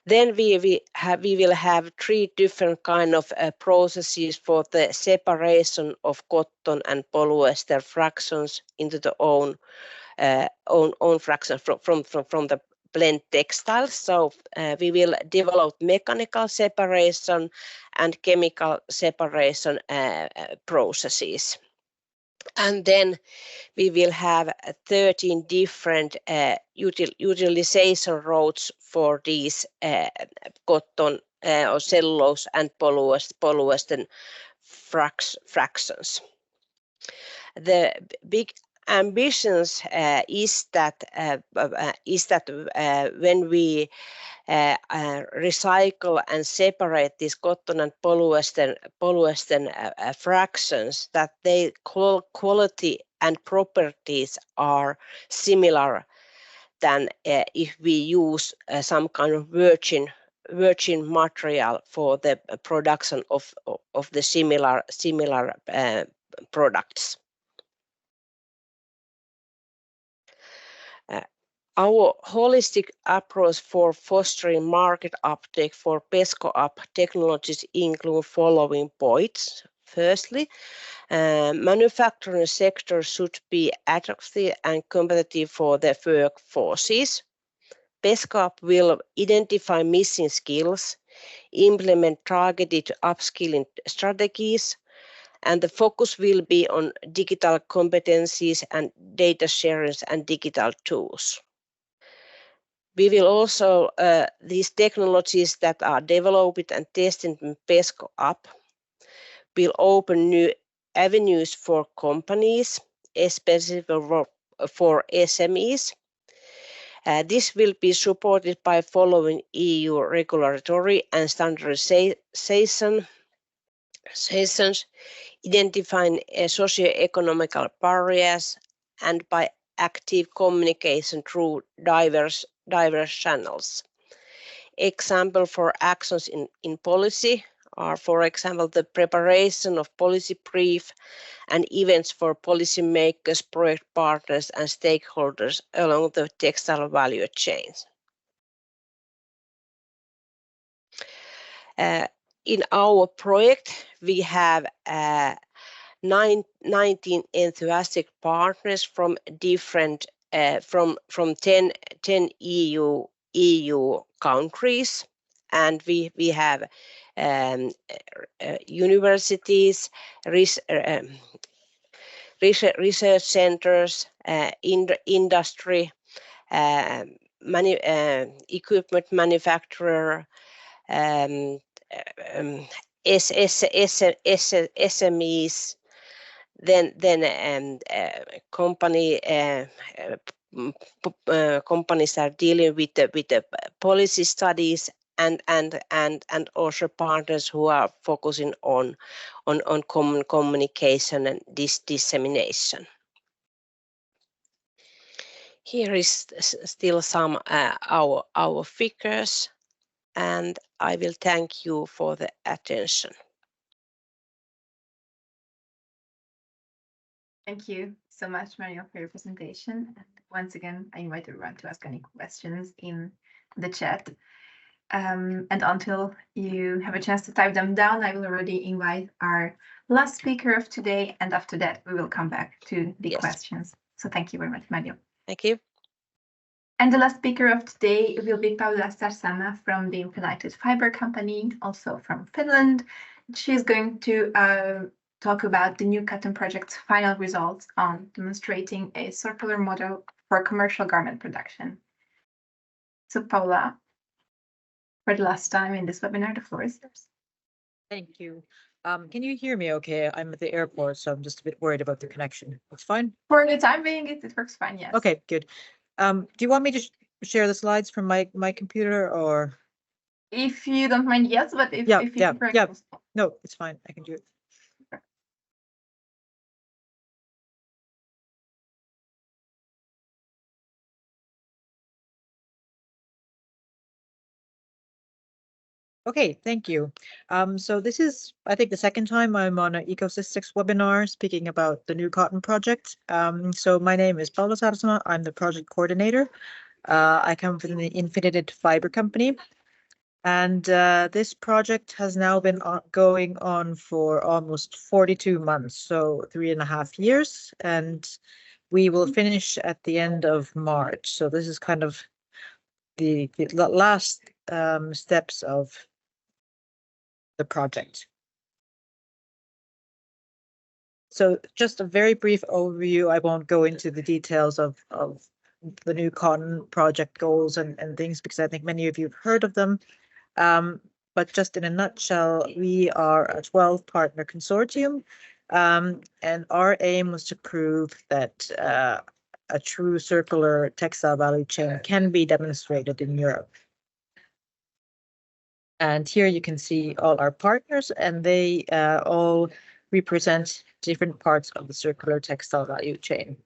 Then we will have 3 different kind of processes for the separation of cotton and polyester fractions into the own fractions from the blend textiles. So we will develop mechanical separation and chemical separation processes. And then we will have 13 different utilization routes for these cotton or cellulose and polyester fractions. The big ambitions is that when we recycle and separate these cotton and polyester fractions, that their quality and properties are similar than if we use some kind of virgin material for the production of the similar products. Our holistic approach for fostering market uptake for PESCO-UP technologies include following points. Firstly, manufacturing sector should be attractive and competitive for the workforces. PESCO-UP will identify missing skills, implement targeted upskilling strategies, and the focus will be on digital competencies and data sharing and digital tools. We will also, these technologies that are developed and tested in PESCO-UP will open new avenues for companies, especially for SMEs. This will be supported by following EU regulatory and standardization sessions, identifying socio-economical barriers, and by active communication through diverse channels. Example for actions in policy are, for example, the preparation of policy brief and events for policymakers, project partners, and stakeholders along the textile value chains. In our project, we have 19 enthusiastic partners from different from 10 EU countries, and we have universities, research centers, industry, equipment manufacturer, SMEs, then companies are dealing with the policy studies, and also partners who are focusing on common communication and dissemination. Here is still some our figures, and I will thank you for the attention. Thank you so much, Marjo, for your presentation. And once again, I invite everyone to ask any questions in the chat. And until you have a chance to type them down, I will already invite our last speaker of today. And after that, we will come back to the questions. So thank you very much, Marjo. Thank you. And the last speaker of today will be Paula Sarsama from the Infinited Fiber Company, also from Finland. She is going to talk about the new cotton project's final results on demonstrating a circular model for commercial garment production. So Paula, for the last time in this webinar, the floor is yours. Thank you. Can you hear me okay? I'm at the airport, so I'm just a bit worried about the connection. It's fine? For the time being, it works fine, yes. Okay, good. Do you want me to share the slides from my computer, or? If you don't mind, yes, but if you prefer, yeah. No, it's fine. I can do it. Okay, thank you. So this is, I think, the second time I'm on an ECOSYSTEX webinar speaking about the new cotton project. So my name is Paula Sarsama. I'm the project coordinator. I come from the Infinited Fiber Company. And this project has now been going on for almost 42 months, so 3.5 years. And we will finish at the end of March. So this is kind of the last steps of the project. So just a very brief overview. I won't go into the details of the new cotton project goals and things, because I think many of you have heard of them. But just in a nutshell, we are a 12-partner consortium, and our aim was to prove that a true circular textile value chain can be demonstrated in Europe. And here you can see all our partners, and they all represent different parts of the circular textile value chain.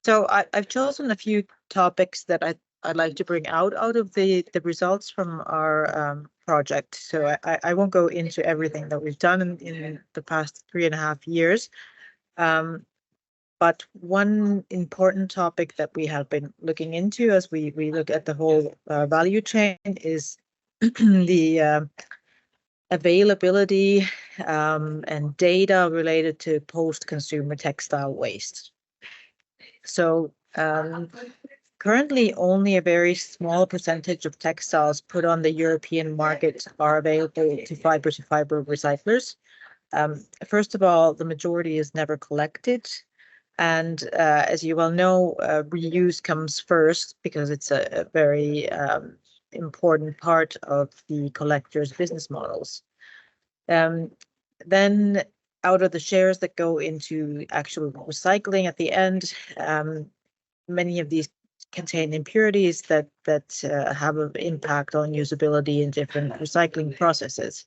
So I've chosen a few topics that I'd like to bring out of the results from our project. So I won't go into everything that we've done in the past 3.5 years. But one important topic that we have been looking into as we look at the whole value chain is the availability and data related to post-consumer textile waste. So currently only a very small percentage of textiles put on the European market are available to fiber recyclers. First of all, the majority is never collected. And as you well know, reuse comes first because it's a very important part of the collector's business models. Then out of the shares that go into actual recycling at the end, many of these contain impurities that have an impact on usability in different recycling processes.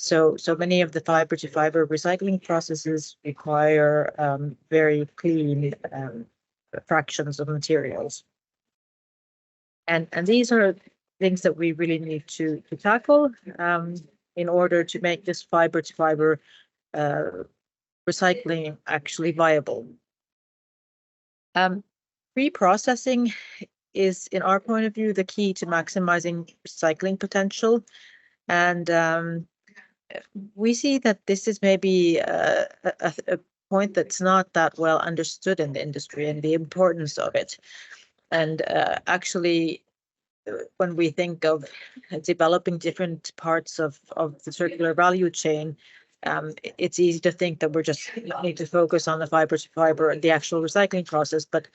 So many of the fiber-to-fiber recycling processes require very clean fractions of materials. And these are things that we really need to tackle in order to make this fiber-to-fiber recycling actually viable. Pre-processing is, in our point of view, the key to maximizing recycling potential. And we see that this is maybe a point that's not that well understood in the industry and the importance of it. And actually, when we think of developing different parts of the circular value chain, it's easy to think that we're just need to focus on the fiber-to-fiber and the actual recycling process, but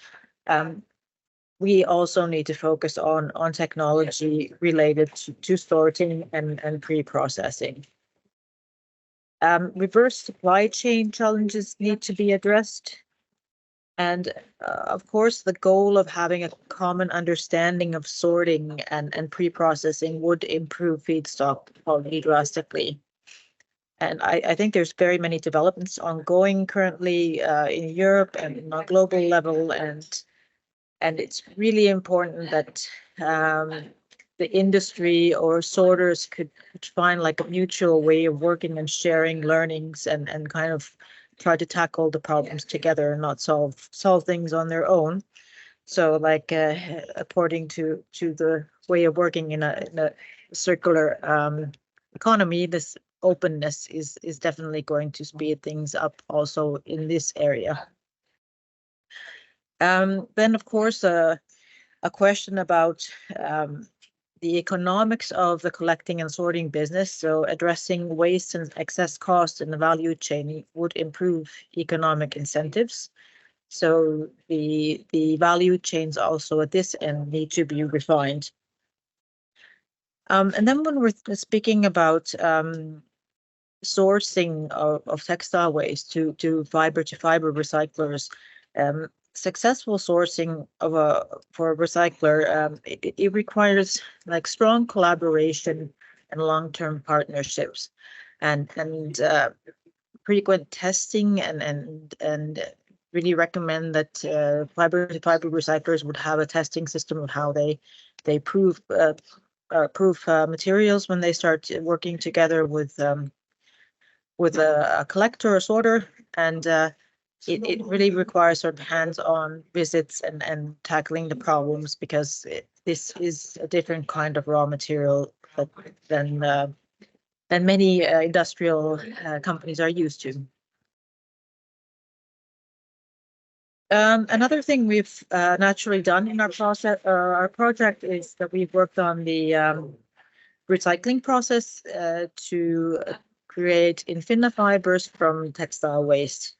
we also need to focus on technology related to sorting and pre-processing. Reverse supply chain challenges need to be addressed. And of course, the goal of having a common understanding of sorting and pre-processing would improve feedstock quality drastically. And I think there's very many developments ongoing currently in Europe and on a global level, and it's really important that the industry or sorters could find like a mutual way of working and sharing learnings and kind of try to tackle the problems together and not solve things on their own. So like according to the way of working in a circular economy, this openness is definitely going to speed things up also in this area. Then of course a question about the economics of the collecting and sorting business. So addressing waste and excess cost in the value chain would improve economic incentives. So the value chains also at this end need to be refined. And then when we're speaking about sourcing of textile waste to fiber-to-fiber recyclers, successful sourcing for a recycler, it requires like strong collaboration and long-term partnerships, and frequent testing, and really recommend that fiber-to-fiber recyclers would have a testing system of how they prove materials when they start working together with a collector or sorter, and it really requires sort of hands-on visits and tackling the problems, because this is a different kind of raw material than many industrial companies are used to. Another thing we've naturally done in our project is that we've worked on the recycling process to create infinite fibers from textile waste.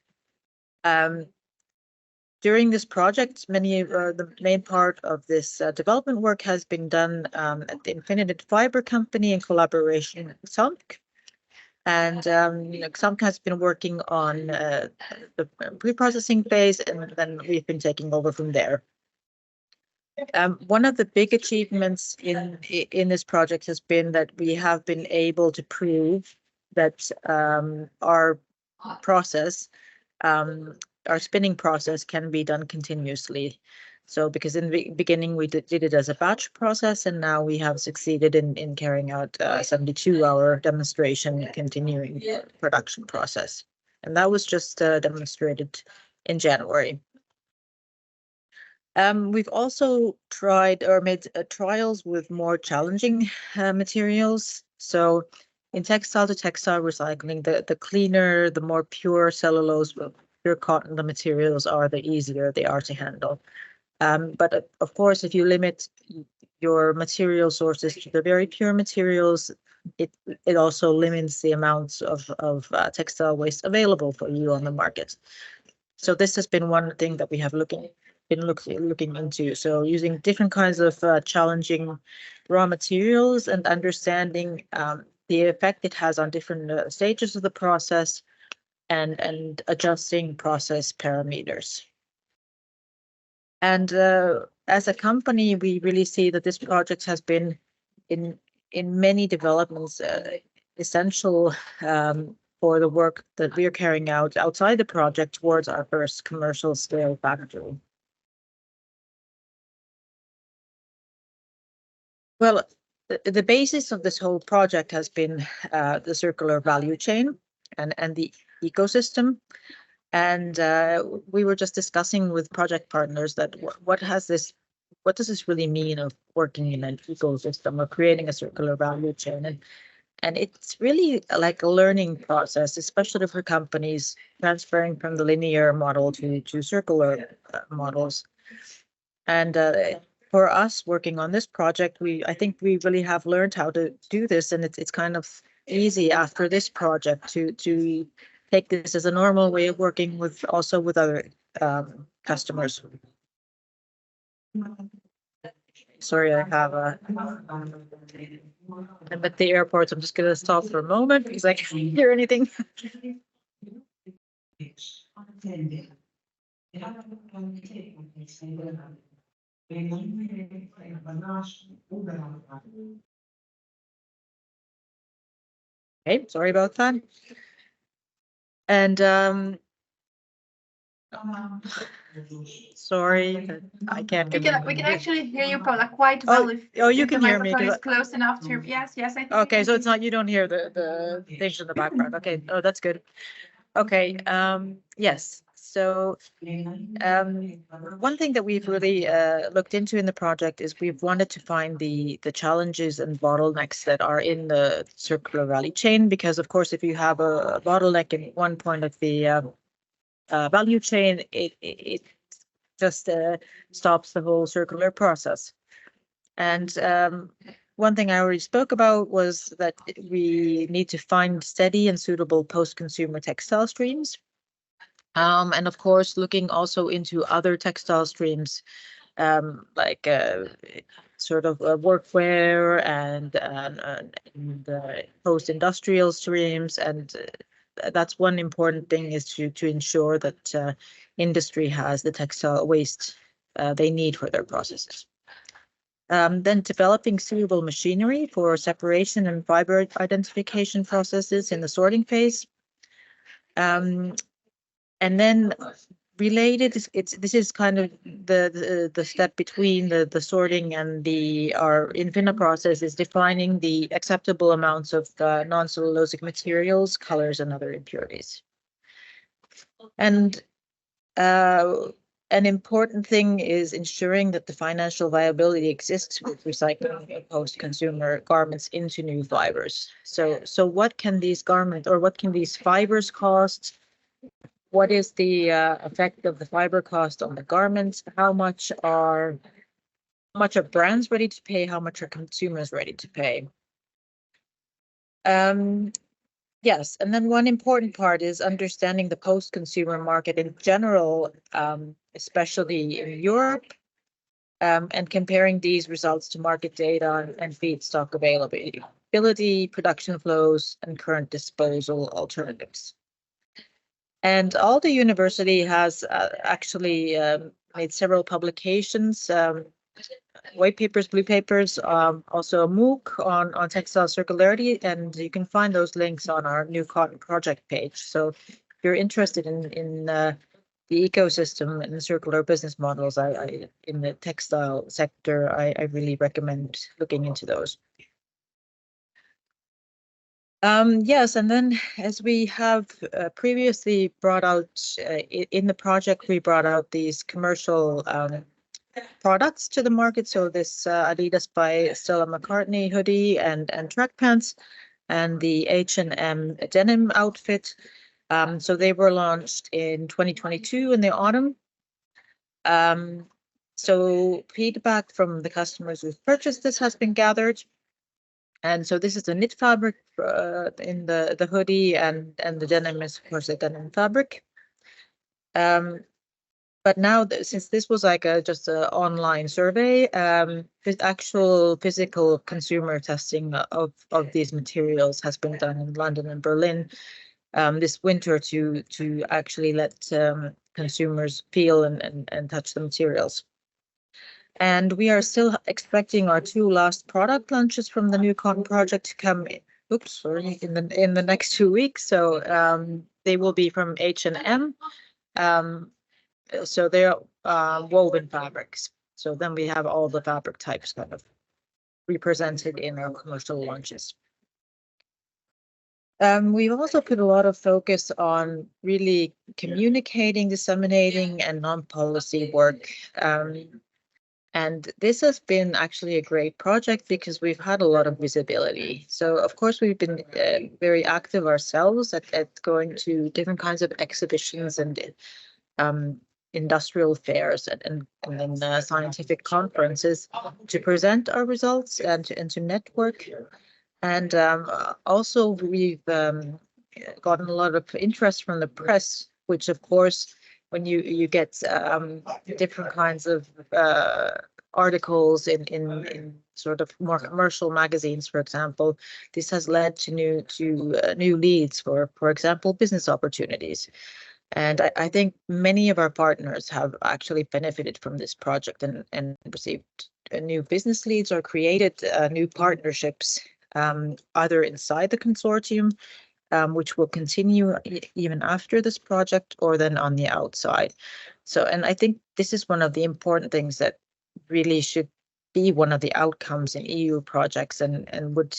During this project, the main part of this development work has been done at the Infinited Fiber Company in collaboration with XAMK. And XAMK has been working on the pre-processing phase, and then we've been taking over from there. One of the big achievements in this project has been that we have been able to prove that our process, our spinning process, can be done continuously. So because in the beginning we did it as a batch process, and now we have succeeded in carrying out a 72-hour demonstration continuing production process. And that was just demonstrated in January. We've also tried or made trials with more challenging materials. So in textile-to-textile recycling, the cleaner, the more pure cellulose, pure cotton the materials are, the easier they are to handle. But of course, if you limit your material sources to the very pure materials, it also limits the amounts of textile waste available for you on the market. So this has been one thing that we have been looking into. So using different kinds of challenging raw materials and understanding the effect it has on different stages of the process, and adjusting process parameters. And as a company, we really see that this project has been in many developments essential for the work that we are carrying out outside the project towards our first commercial scale factory. Well, the basis of this whole project has been the circular value chain and the ecosystem. And we were just discussing with project partners that what does this really mean of working in an ecosystem or creating a circular value chain? And it's really like a learning process, especially for companies transferring from the linear model to circular models. And for us working on this project, I think we really have learned how to do this, and it's kind of easy after this project to take this as a normal way of working with also with other customers. Sorry, I have I'm at the airport. So I'm just going to stop for a moment because I can't hear anything. Okay, sorry about that. And sorry, I can't We get. can actually hear you, Paula, quite well. If you if can the hear me. microphone is close enough to. Yes, I think. Okay, so it's not, you don't hear the things in the background. Okay, oh, that's good. Okay, yes. So one thing that we've really looked into in the project is we've wanted to find the challenges and bottlenecks that are in the circular value chain, because of course, if you have a bottleneck in one point of the value chain, it just stops the whole circular process. And one thing I already spoke about was that we need to find steady and suitable post-consumer textile streams. And of course, looking also into other textile streams, like sort of workwear and post-industrial streams. And that's one important thing, is to ensure that industry has the textile waste they need for their processes. Then developing suitable machinery for separation and fiber identification processes in the sorting phase. And then related, this is kind of the step between the sorting and our Infina process, is defining the acceptable amounts of non-cellulosic materials, colors, and other impurities. And an important thing is ensuring that the financial viability exists with recycling post-consumer garments into new fibers. So what can these garments, or what can these fibers cost? What is the effect of the fiber cost on the garments? How much are brands ready to pay? How much are consumers ready to pay? Yes, and then one important part is understanding the post-consumer market in general, especially in Europe, and comparing these results to market data and feedstock availability, production flows, and current disposal alternatives. And Aalto University has actually made several publications, white papers, blue papers, also a MOOC on textile circularity, and you can find those links on our New Cotton project page. So if you're interested in the ecosystem and circular business models in the textile sector, I really recommend looking into those. Yes, and then as we have previously brought out in the project, we brought out these commercial products to the market. So this Adidas by Stella McCartney hoodie and track pants, and the H&M denim outfit. So they were launched in 2022 in the autumn. So feedback from the customers who've purchased this has been gathered. And so this is a knit fabric in the hoodie, and the denim is, of course, a denim fabric. But now, since this was like just an online survey, the actual physical consumer testing of these materials has been done in London and Berlin this winter to actually let consumers feel and touch the materials. And we are still expecting our 2 last product launches from the New Cotton project to come in the next 2 weeks. So they will be from H&M. So they're woven fabrics. So then we have all the fabric types kind of represented in our commercial launches. We've also put a lot of focus on really communicating, disseminating, and non-policy work. And this has been actually a great project because we've had a lot of visibility. So of course we've been very active ourselves at going to different kinds of exhibitions and industrial fairs and then scientific conferences to present our results and to network. And also we've gotten a lot of interest from the press, which of course, when you get different kinds of articles in sort of more commercial magazines, for example, this has led to new leads for example, business opportunities. And I think many of our partners have actually benefited from this project and received new business leads or created new partnerships, either inside the consortium, which will continue even after this project, or then on the outside. So, and I think this is one of the important things that really should be one of the outcomes in EU projects, and would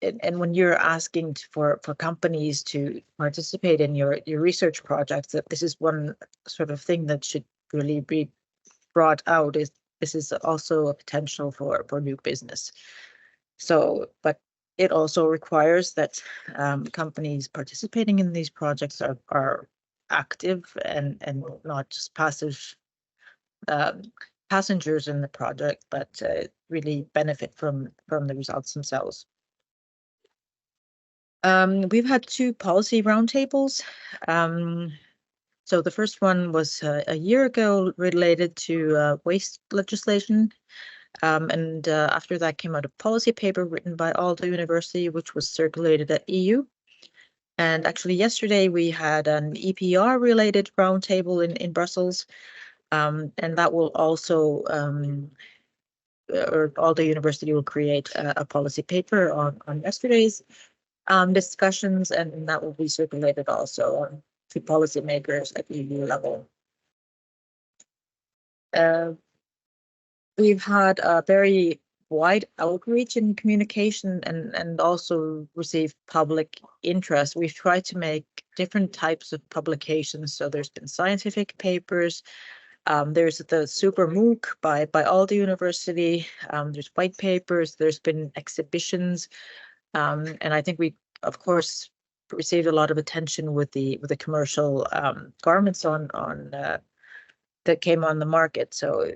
and when you're asking for companies to participate in your research projects, that this is one sort of thing that should really be brought out, is this is also a potential for new business. So, but it also requires that companies participating in these projects are active and not just passive passengers in the project, but really benefit from the results themselves. We've had 2 policy roundtables. So the first one was a year ago related to waste legislation. And after that came out a policy paper written by Aalto University, which was circulated at EU. And actually yesterday we had an EPR related roundtable in Brussels. And that will also, or Aalto University will create a policy paper on yesterday's discussions, and that will be circulated also to policymakers at EU level. We've had a very wide outreach in communication and also received public interest. We've tried to make different types of publications. So there's been scientific papers. There's the Super MOOC by Aalto University. There's white papers. There's been exhibitions. And I think we, of course, received a lot of attention with the commercial garments on that came on the market. So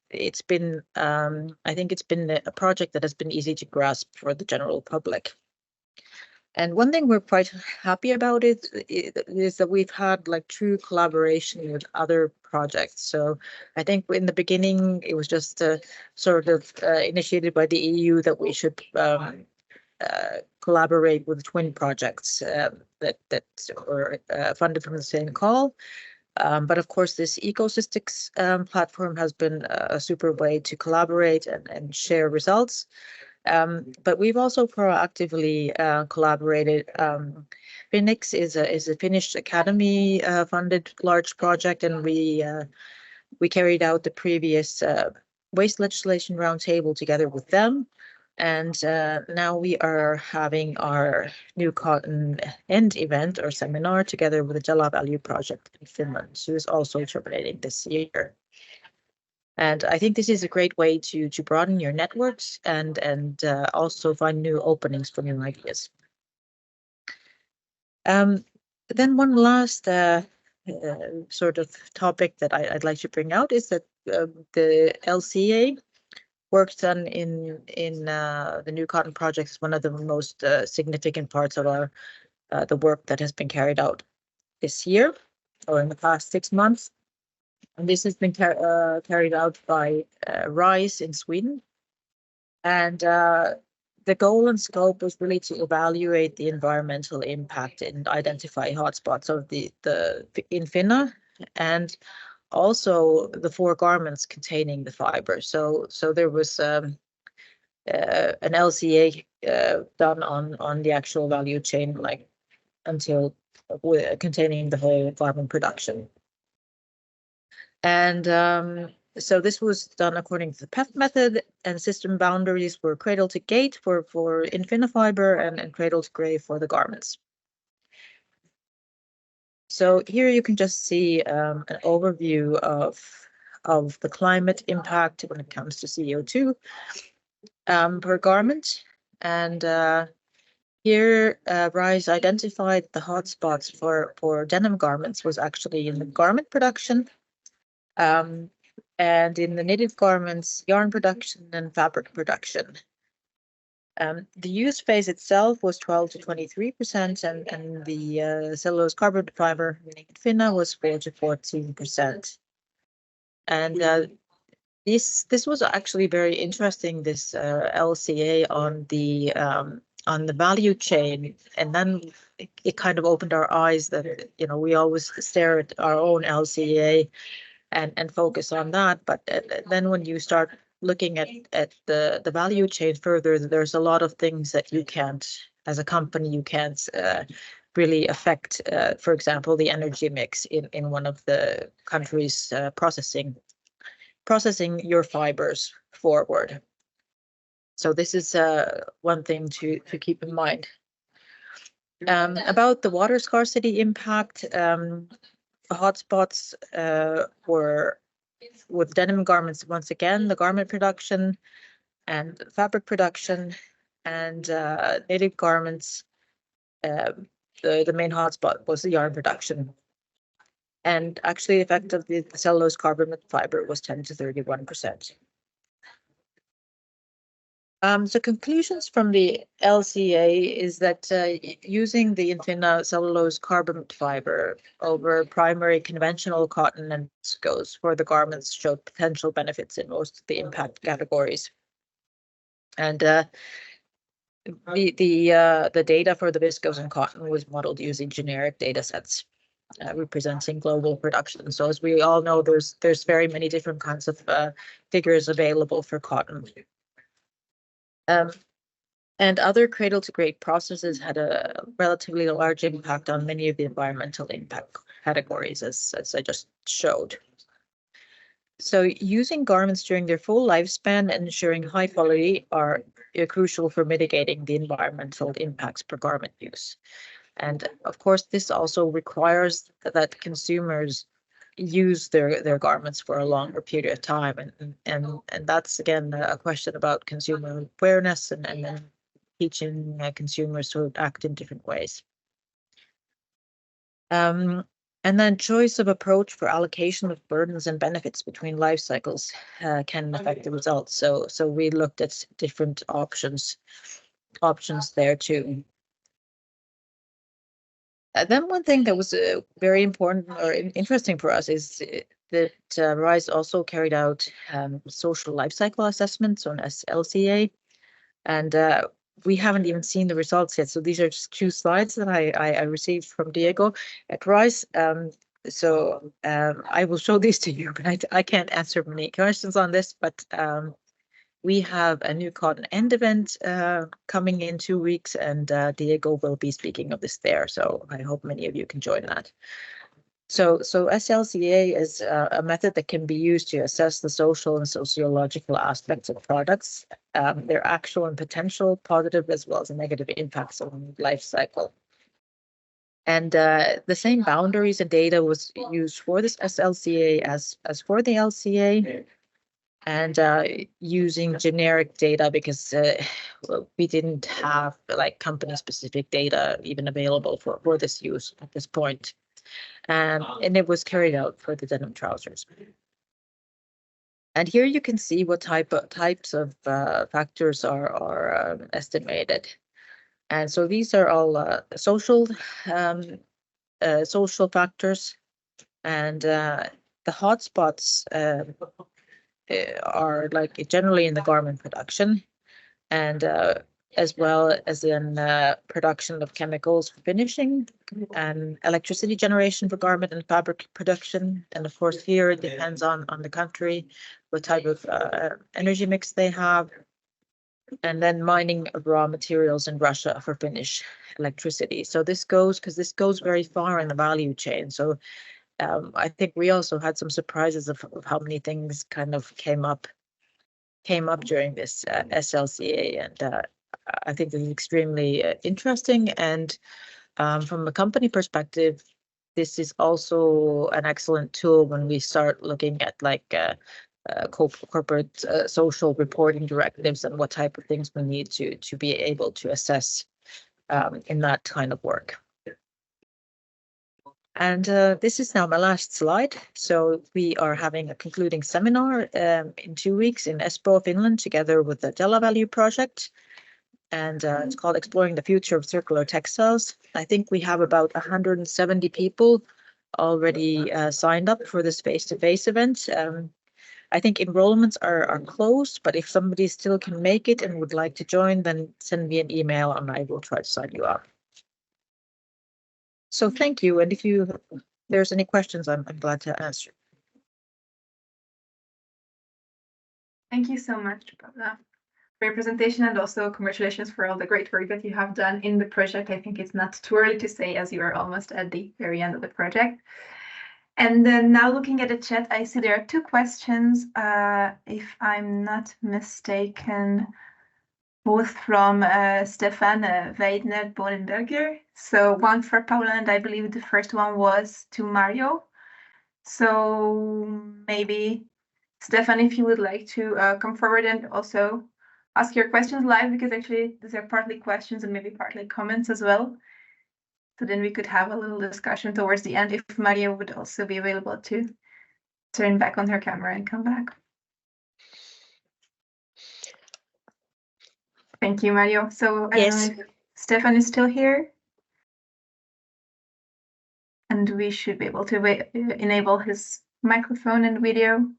it's been, I think it's been a project that has been easy to grasp for the general public. And one thing we're quite happy about it is that we've had like true collaboration with other projects. So I think in the beginning it was just sort of initiated by the EU that we should collaborate with twin projects that were funded from the same call. But of course, this ECOSYSTEX platform has been a super way to collaborate and share results. But we've also proactively collaborated. Finnics is a Finnish Academy funded large project, and we carried out the previous waste legislation roundtable together with them. And now we are having our new cotton end event or seminar together with the Jala Value Project in Finland, who is also terminating this year. And I think this is a great way to broaden your networks and also find new openings for new ideas. Then one last sort of topic that I'd like to bring out is that the LCA work done in the new cotton project is one of the most significant parts of our the work that has been carried out this year or in the past 6 months. And this has been carried out by RISE in Sweden. And the goal and scope was really to evaluate the environmental impact and identify hotspots of the in Finland, and also the 4 garments containing the fiber. So there was an LCA done on the actual value chain, like until containing the whole garment production. And So this was done according to the PEF method, and system boundaries were cradle to gate for Infinifiber and cradle to grave for the garments. So here you can just see an overview of the climate impact when it comes to CO2 per garment. And here RISE identified the hotspots for denim garments was actually in the garment production, and in the knitted garments, yarn production and fabric production. The use phase itself was 12 to 23%, and the cellulose carbon fiber, meaning Finna, was 4 to 14%. And this was actually very interesting. This LCA on the value chain, and then it kind of opened our eyes that we always stare at our own LCA and focus on that, but then when you start looking at the value chain further, there's a lot of things that you can't, as a company, you can't really affect. For example, the energy mix in one of the countries processing your fibers forward. So this is one thing to keep in mind. About the water scarcity impact, hotspots were with denim garments, once again, the garment production and fabric production, and knitted garments. The main hotspot was the yarn production. And actually, the effect of the cellulose carbon fiber was 10 to 31%. So conclusions from the LCA is that using the Infinna cellulose carbon fiber over primary conventional cotton and viscose for the garments showed potential benefits in most of the impact categories. And the data for the viscose and cotton was modeled using generic data sets representing global production. So as we all know, there's very many different kinds of figures available for cotton. And other cradle-to-grade processes had a relatively large impact on many of the environmental impact categories, as I just showed. So using garments during their full lifespan and ensuring high quality are crucial for mitigating the environmental impacts per garment use. And of course, this also requires that consumers use their garments for a longer period of time, and that's again a question about consumer awareness and then teaching consumers to act in different ways. And then choice of approach for allocation of burdens and benefits between life cycles can affect the results. So we looked at different options there too. Then one thing that was very important or interesting for us is that RISE also carried out social life cycle assessments on LCA, and we haven't even seen the results yet. So these are just 2 slides that I received from Diego at RISE. So I will show these to you, but I can't answer many questions on this, but we have a new cotton end event coming in 2 weeks, and Diego will be speaking of this there. So I hope many of you can join that. So SLCA is a method that can be used to assess the social and sociological aspects of products, their actual and potential positive as well as negative impacts on life cycle. And the same boundaries and data was used for this SLCA as for the LCA. And using generic data because we didn't have like company-specific data even available for this use at this point. And it was carried out for the denim trousers. And here you can see what types of factors are estimated. And so these are all social factors, and the hotspots are like generally in the garment production, and as well as in production of chemicals for finishing and electricity generation for garment and fabric production. And of course here it depends on the country, what type of energy mix they have. And then mining of raw materials in Russia for Finnish electricity. So this goes very far in the value chain. So I think we also had some surprises of how many things kind of came up during this SLCA, and I think this is extremely interesting. And from a company perspective, this is also an excellent tool when we start looking at like corporate social reporting directives and what type of things we need to be able to assess in that kind of work. And this is now my last slide. So we are having a concluding seminar in 2 weeks in Espoo, Finland, together with the Della Value project. And it's called Exploring the Future of Circular Textiles. I think we have about 170 people already signed up for this face-to-face event. I think enrollments are closed, but if somebody still can make it and would like to join, then send me an email and I will try to sign you up. So thank you. And if there's any questions, I'm glad to answer. Thank you so much, Paula, for your presentation, and also congratulations for all the great work that you have done in the project. I think it's not too early to say, as you are almost at the very end of the project. And then now looking at the chat, I see there are 2 questions, if I'm not mistaken, both from Stefan Weidner-Bodenberger. So one for Paula, and I believe the first one was to Marjo. So maybe, Stefan, if you would like to come forward and also ask your questions live, because actually these are partly questions and maybe partly comments as well. So then we could have a little discussion towards the end if Marjo would also be available to turn back on her camera and come back. Thank you, Marjo. So I don't know if Stefan is still here. And we should be able to enable his microphone and video.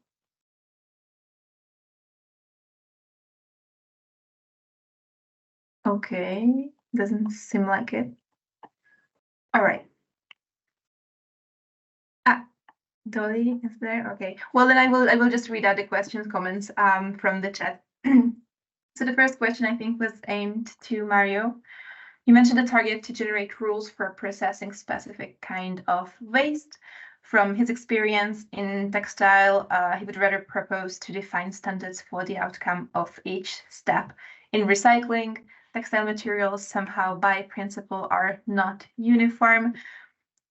Okay, doesn't seem like it. All right. Dolly is there. Okay. Well, then I will just read out the questions, comments from the chat. So the first question I think was aimed to Marjo. You mentioned the target to generate rules for processing specific kind of waste. From his experience in textile, he would rather propose to define standards for the outcome of each step. In recycling, textile materials somehow by principle are not uniform.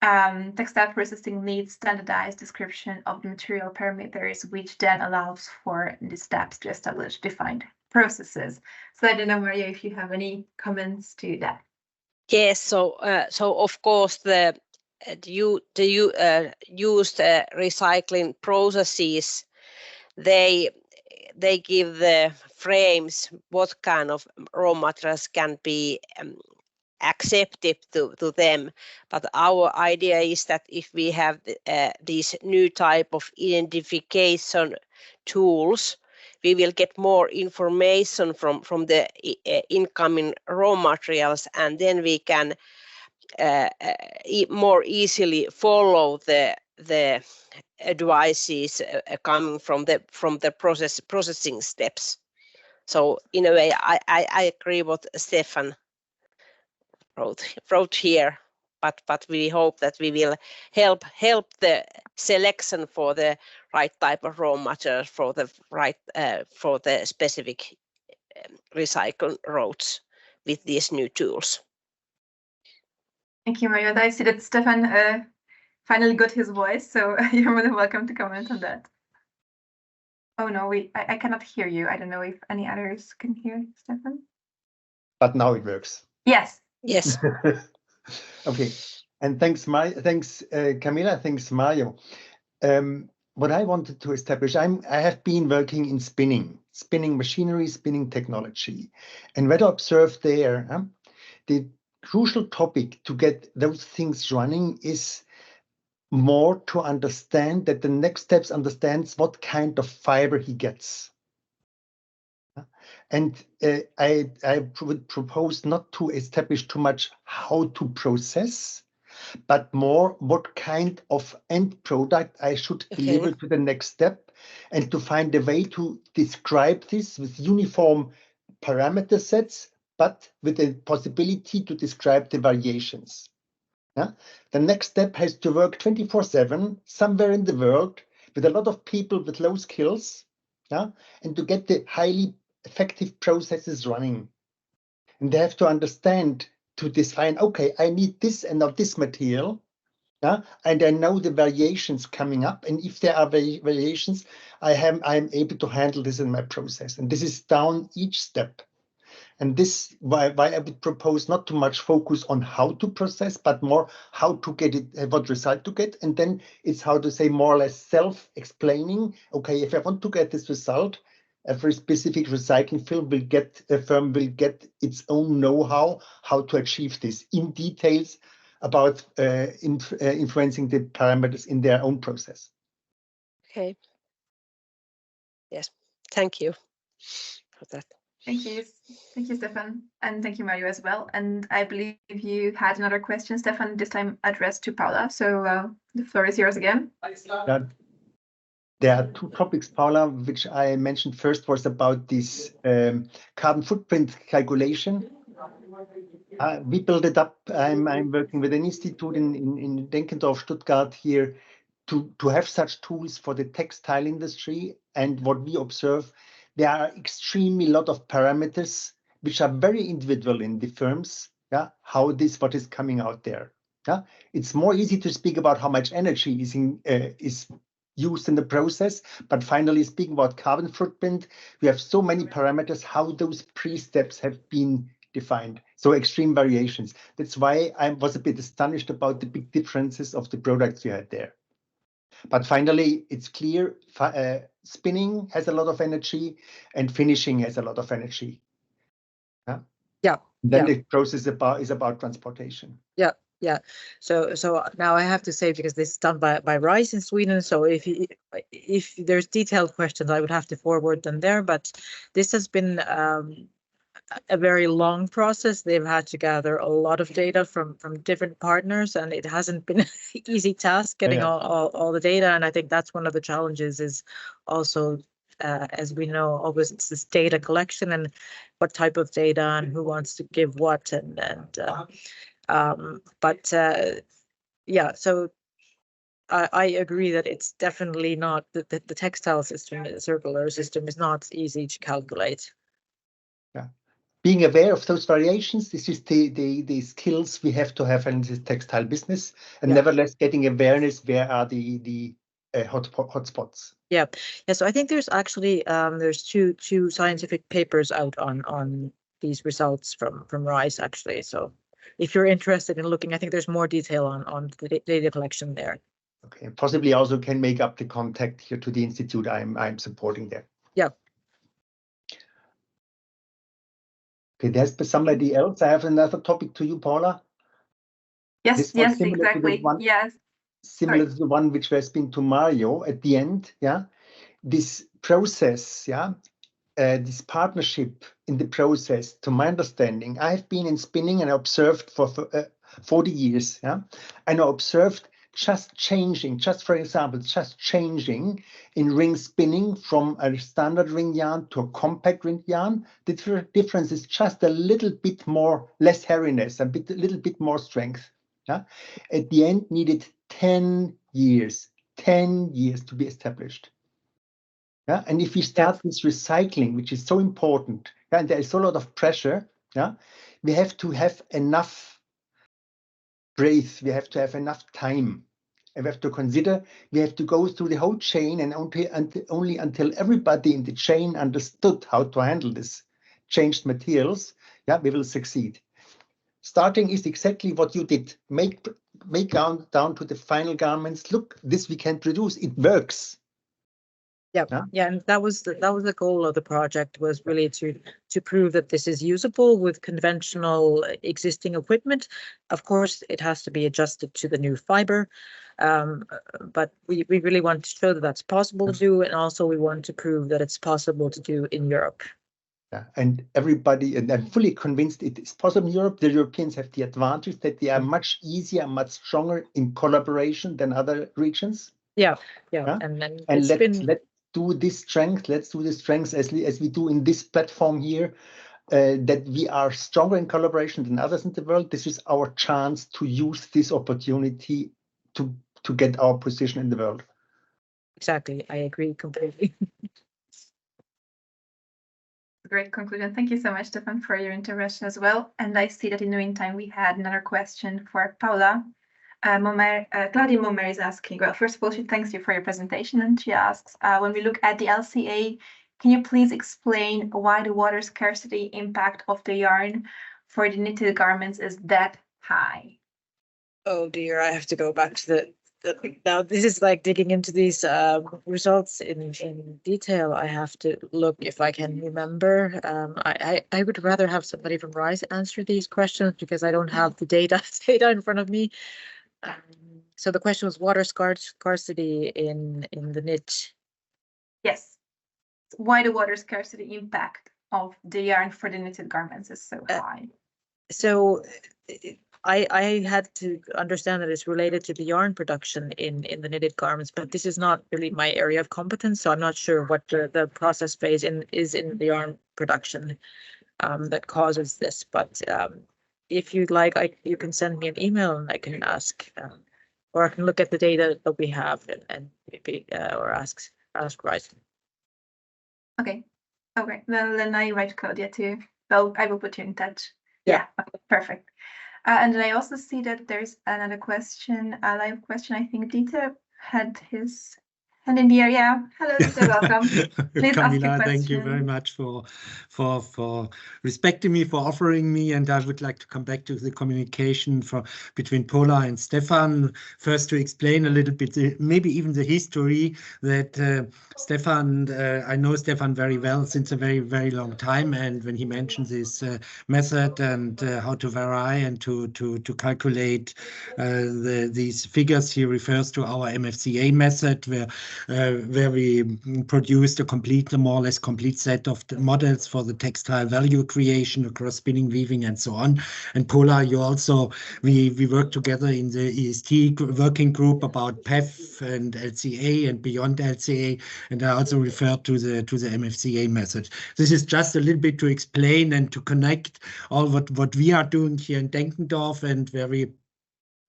Textile processing needs standardized description of the material parameters, which then allows for the steps to establish defined processes. So I don't know, Marjo, if you have any comments to that. Yes, so of course the used recycling processes, they give the frames what kind of raw materials can be accepted to them. But our idea is that if we have these new type of identification tools, we will get more information from the incoming raw materials, and then we can more easily follow the advices coming from the processing steps. So in a way, I agree what Stefan wrote here, but we hope that we will help the selection for the right type of raw material for the right for the specific recycle routes with these new tools. Thank you, Marjo. I see that Stefan finally got his voice, so you're more than welcome to comment on that. Oh no, I cannot hear you. I don't know if any others can hear Stefan. But now it works. Yes. Yes. Okay, and thanks Camilla, thanks Marjo. What I wanted to establish, I have been working in spinning machinery, spinning technology, and what I observed there, the crucial topic to get those things running is more to understand that the next steps understands what kind of fiber he gets. And I would propose not to establish too much how to process, but more what kind of end product I should deliver to the next step, and to find a way to describe this with uniform parameter sets, but with the possibility to describe the variations. Yeah? The next step has to work 24/7 somewhere in the world with a lot of people with low skills, yeah, and to get the highly effective processes running. And they have to understand to define, okay, I need this and not this material, yeah, and I know the variations coming up, and if there are variations, I'm able to handle this in my process, and this is down each step. And this why I would propose not too much focus on how to process, but more how to get it, what result to get. And then it's how to say more or less self-explaining. Okay, if I want to get this result, every specific recycling firm will get its own know-how how to achieve this in details about influencing the parameters in their own process. Okay. Yes, thank you for that. Thank you, Stefan, and thank you, Marjo, as well. And I believe you had another question, Stefan, this time addressed to Paula. So the floor is yours again. There are two topics, Paula, which I mentioned first was about this carbon footprint calculation. We built it up. I'm working with an institute in Denkendorf, Stuttgart here to have such tools for the textile industry. And what we observe, there are extremely lot of parameters which are very individual in the firms. Yeah, what is coming out there. Yeah, it's more easy to speak about how much energy is used in the process, but finally speaking about carbon footprint, we have so many parameters how those pre-steps have been defined. So extreme variations. That's why I was a bit astonished about the big differences of the products you had there. But finally, it's clear spinning has a lot of energy and finishing has a lot of energy. Yeah. Yeah. Then the process is about transportation. Yeah. Yeah. So now I have to say, because this is done by RISE in Sweden. So if there's detailed questions, I would have to forward them there. But this has been a very long process. They've had to gather a lot of data from different partners, and it hasn't been an easy task getting all the data. And I think that's one of the challenges is also, as we know, always it's this data collection and what type of data and who wants to give what. Yeah, so I agree that it's definitely not the textile system, the circular system is not easy to calculate. Yeah. Being aware of those variations, this is the skills we have to have in the textile business, and nevertheless getting awareness where are the hotspots. Yeah. So I think there's actually there's two scientific papers out on these results from RISE actually. So if you're interested in looking, I think there's more detail on the data collection there. Okay, possibly also can make up the contact here to the institute I'm supporting there. Yeah. Okay, there's somebody else. I have another topic to you, Paula. Yes, exactly. Yes. Similar to the one which has been to Marjo at the end. Yeah. This process, this partnership in the process, to my understanding, I've been in spinning and observed for 40 years. Yeah. And I observed just changing in ring spinning from a standard ring yarn to a compact ring yarn. The difference is just a little bit more, less hairiness, a little bit more strength. Yeah? At the end, needed 10 years to be established. Yeah? And if we start with recycling, which is so important, and there is a lot of pressure, we have to have enough breath, we have to have enough time. And we have to consider, we have to go through the whole chain, and only until everybody in the chain understood how to handle this changed materials, we will succeed. Starting is exactly what you did. Make down to the final garments. Look, this we can produce. It works. Yeah, and that was the goal of the project, was really to prove that this is usable with conventional existing equipment. Of course, it has to be adjusted to the new fiber, but we really want to show that that's possible to do, and also we want to prove that it's possible to do in Europe. Yeah, and everybody, and I'm fully convinced it is possible in Europe. The Europeans have the advantage that they are much easier, much stronger in collaboration than other regions. Yeah. And let's do this strength. Let's do the strengths as we do in this platform here. that we are stronger in collaboration than others in the world. This is our chance to use this opportunity to get our position in the world. Exactly, I agree completely. Great conclusion. Thank you so much, Stefan, for your intervention as well. And I see that in the meantime, we had another question for Paula. Claudia Momer is asking, well, first of all, she thanks you for your presentation, and she asks, when we look at the LCA, can you please explain why the water scarcity impact of the yarn for the knitted garments is that high? Oh dear, I have to go back to the now this is like digging into these results in detail. I have to look if I can remember. I would rather have somebody from RISE answer these questions because I don't have the data in front of me. So the question was water scarcity in the knit. Yes. Why the water scarcity impact of the yarn for the knitted garments is so high? So I had to understand that it's related to the yarn production in the knitted garments, but this is not really my area of competence, so I'm not sure what the process phase is in the yarn production that causes this. But if you'd like, you can send me an email and I can ask, or I can look at the data that we have and maybe or ask RISE. Okay. Okay. Well, then I invite Claudia too. Well, I will put you in touch. Yeah. Okay, perfect. And then I also see that there's another question, a live question. I think Dieter had his hand in the air. Yeah. Hello, Dieter. Welcome. Please ask your Camilla, question. thank you very much for respecting me, for offering me, and I would like to come back to the communication between Paula and Stefan. First, to explain a little bit, maybe even the history that Stefan, I know Stefan very well since a very, very long time, and when he mentioned this method and how to vary and to calculate these figures, he refers to our MFCA method, where we produced a more or less complete set of the models for the textile value creation across spinning, weaving, and so on. And Paula, you also, we work together in the EST working group about PEF and LCA and beyond LCA, and I also referred to the MFCA method. This is just a little bit to explain and to connect all what we are doing here in Denkendorf, and where we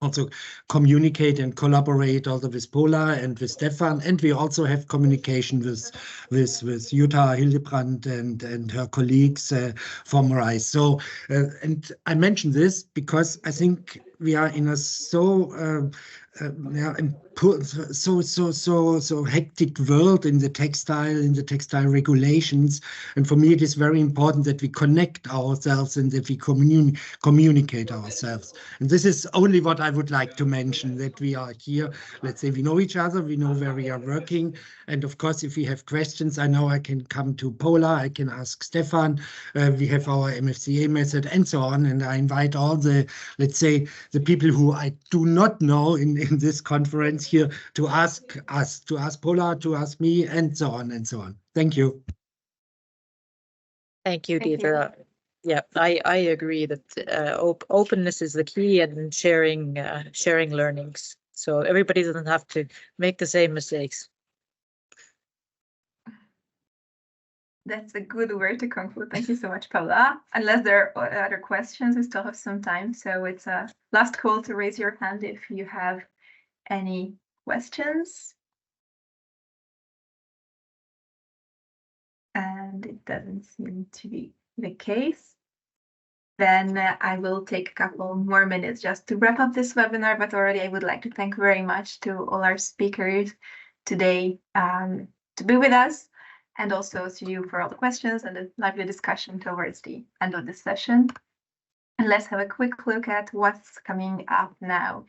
also communicate and collaborate also with Paula and with Stefan, and we also have communication with Jutta Hildebrand and her colleagues from RISE. So, and I mention this because I think we are in a so hectic world in the textile regulations, and for me it is very important that we connect ourselves and that we communicate ourselves. And this is only what I would like to mention, that we are here, let's say we know each other, we know where we are working, and of course if we have questions, I know I can come to Paula, I can ask Stefan, we have our MFCA method and so on, and I invite all the, let's say, the people who I do not know in this conference here to ask us, to ask Paula, to ask me, and so on and so on. Thank you. Thank you, Dieter. Yeah, I agree that openness is the key, and sharing learnings, so everybody doesn't have to make the same mistakes. That's a good word to conclude. Thank you so much, Paula. Unless there are other questions, we still have some time. So it's a last call to raise your hand if you have any questions. And it doesn't seem to be the case. Then I will take a couple more minutes just to wrap up this webinar, but already I would like to thank very much to all our speakers today to be with us, and also to you for all the questions and the lively discussion towards the end of this session. And let's have a quick look at what's coming up now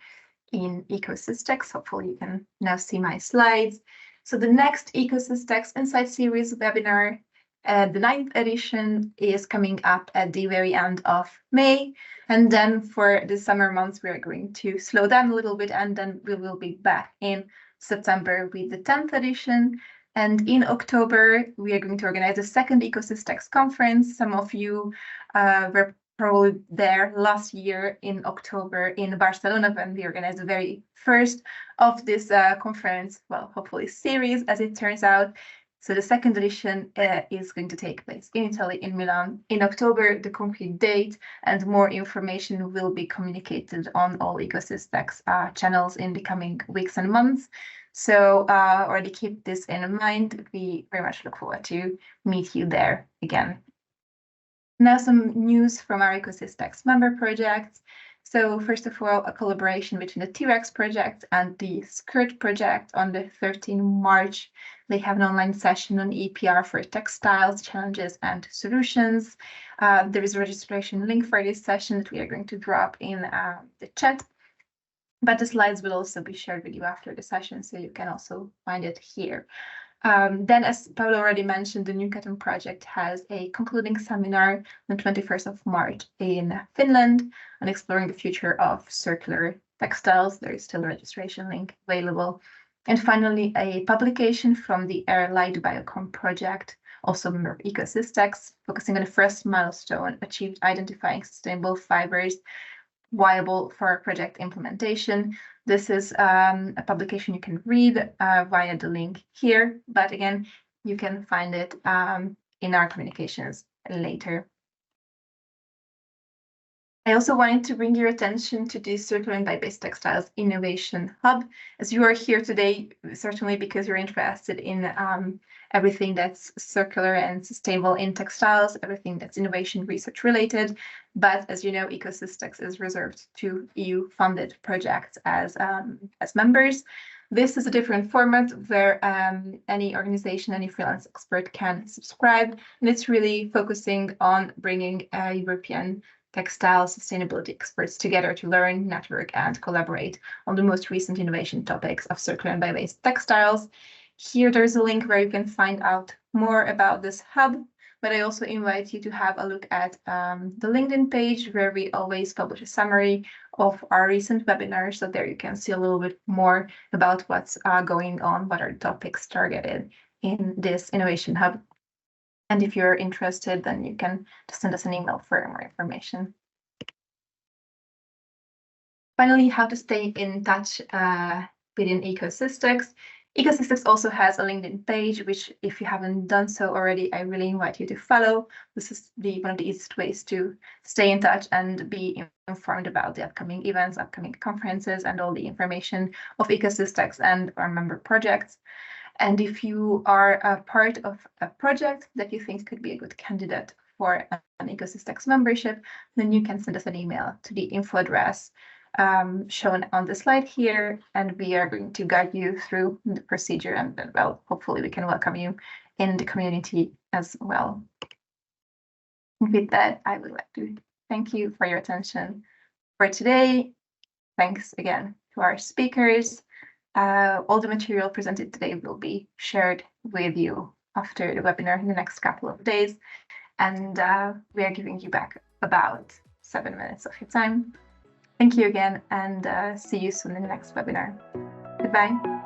in ECOSYSTEX. Hopefully you can now see my slides. So the next ECOSYSTEX Insights Series webinar, the 9th edition, is coming up at the very end of May. And then for the summer months, we are going to slow down a little bit, and then we will be back in September with the 10th edition. And in October, we are going to organize the second ECOSYSTEX conference. Some of you were probably there last year in October in Barcelona when we organized the very first of this conference, well, hopefully series, as it turns out. So the second edition is going to take place in Italy, in Milan, in October. The concrete date and more information will be communicated on all ECOSYSTEX channels in the coming weeks and months. So already keep this in mind. We very much look forward to meet you there again. Now some news from our ECOSYSTEX member projects. So first of all, a collaboration between the T-Rex project and the Skirt project on the 13th March. They have an online session on EPR for textiles, challenges and solutions. There is a registration link for this session that we are going to drop in the chat. But the slides will also be shared with you after the session, so you can also find it here. Then, as Paula already mentioned, the New Cotton Project has a concluding seminar on the 21st of March in Finland on exploring the future of circular textiles. There is still a registration link available. And finally, a publication from the Air Light Biocom project, also a member of ECOSYSTEX, focusing on the first milestone achieved identifying sustainable fibers viable for project implementation. This is a publication you can read via the link here, but again, you can find it in our communications later. I also wanted to bring your attention to the Circular and Bio-based Textiles Innovation Hub. As you are here today, certainly because you're interested in everything that's circular and sustainable in textiles, everything that's innovation research related. But as you know, ECOSYSTEX is reserved to EU-funded projects as members. This is a different format where any organization, any freelance expert can subscribe, and it's really focusing on bringing European textile sustainability experts together to learn, network, and collaborate on the most recent innovation topics of circular and bio-based textiles. Here, there's a link where you can find out more about this hub, but I also invite you to have a look at the LinkedIn page where we always publish a summary of our recent webinars. So there you can see a little bit more about what's going on, what are the topics targeted in this innovation hub. And if you're interested, then you can just send us an email for more information. Finally, how to stay in touch within ECOSYSTEX. ECOSYSTEX also has a LinkedIn page, which if you haven't done so already, I really invite you to follow. This is one of the easiest ways to stay in touch and be informed about the upcoming events, upcoming conferences, and all the information of ECOSYSTEX and our member projects. And if you are a part of a project that you think could be a good candidate for an ECOSYSTEX membership, then you can send us an email to the info address shown on the slide here, and we are going to guide you through the procedure, and well, hopefully we can welcome you in the community as well. With that, I would like to thank you for your attention for today. Thanks again to our speakers. All the material presented today will be shared with you after the webinar in the next couple of days, and we are giving you back about 7 minutes of your time. Thank you again, and see you soon in the next webinar. Goodbye.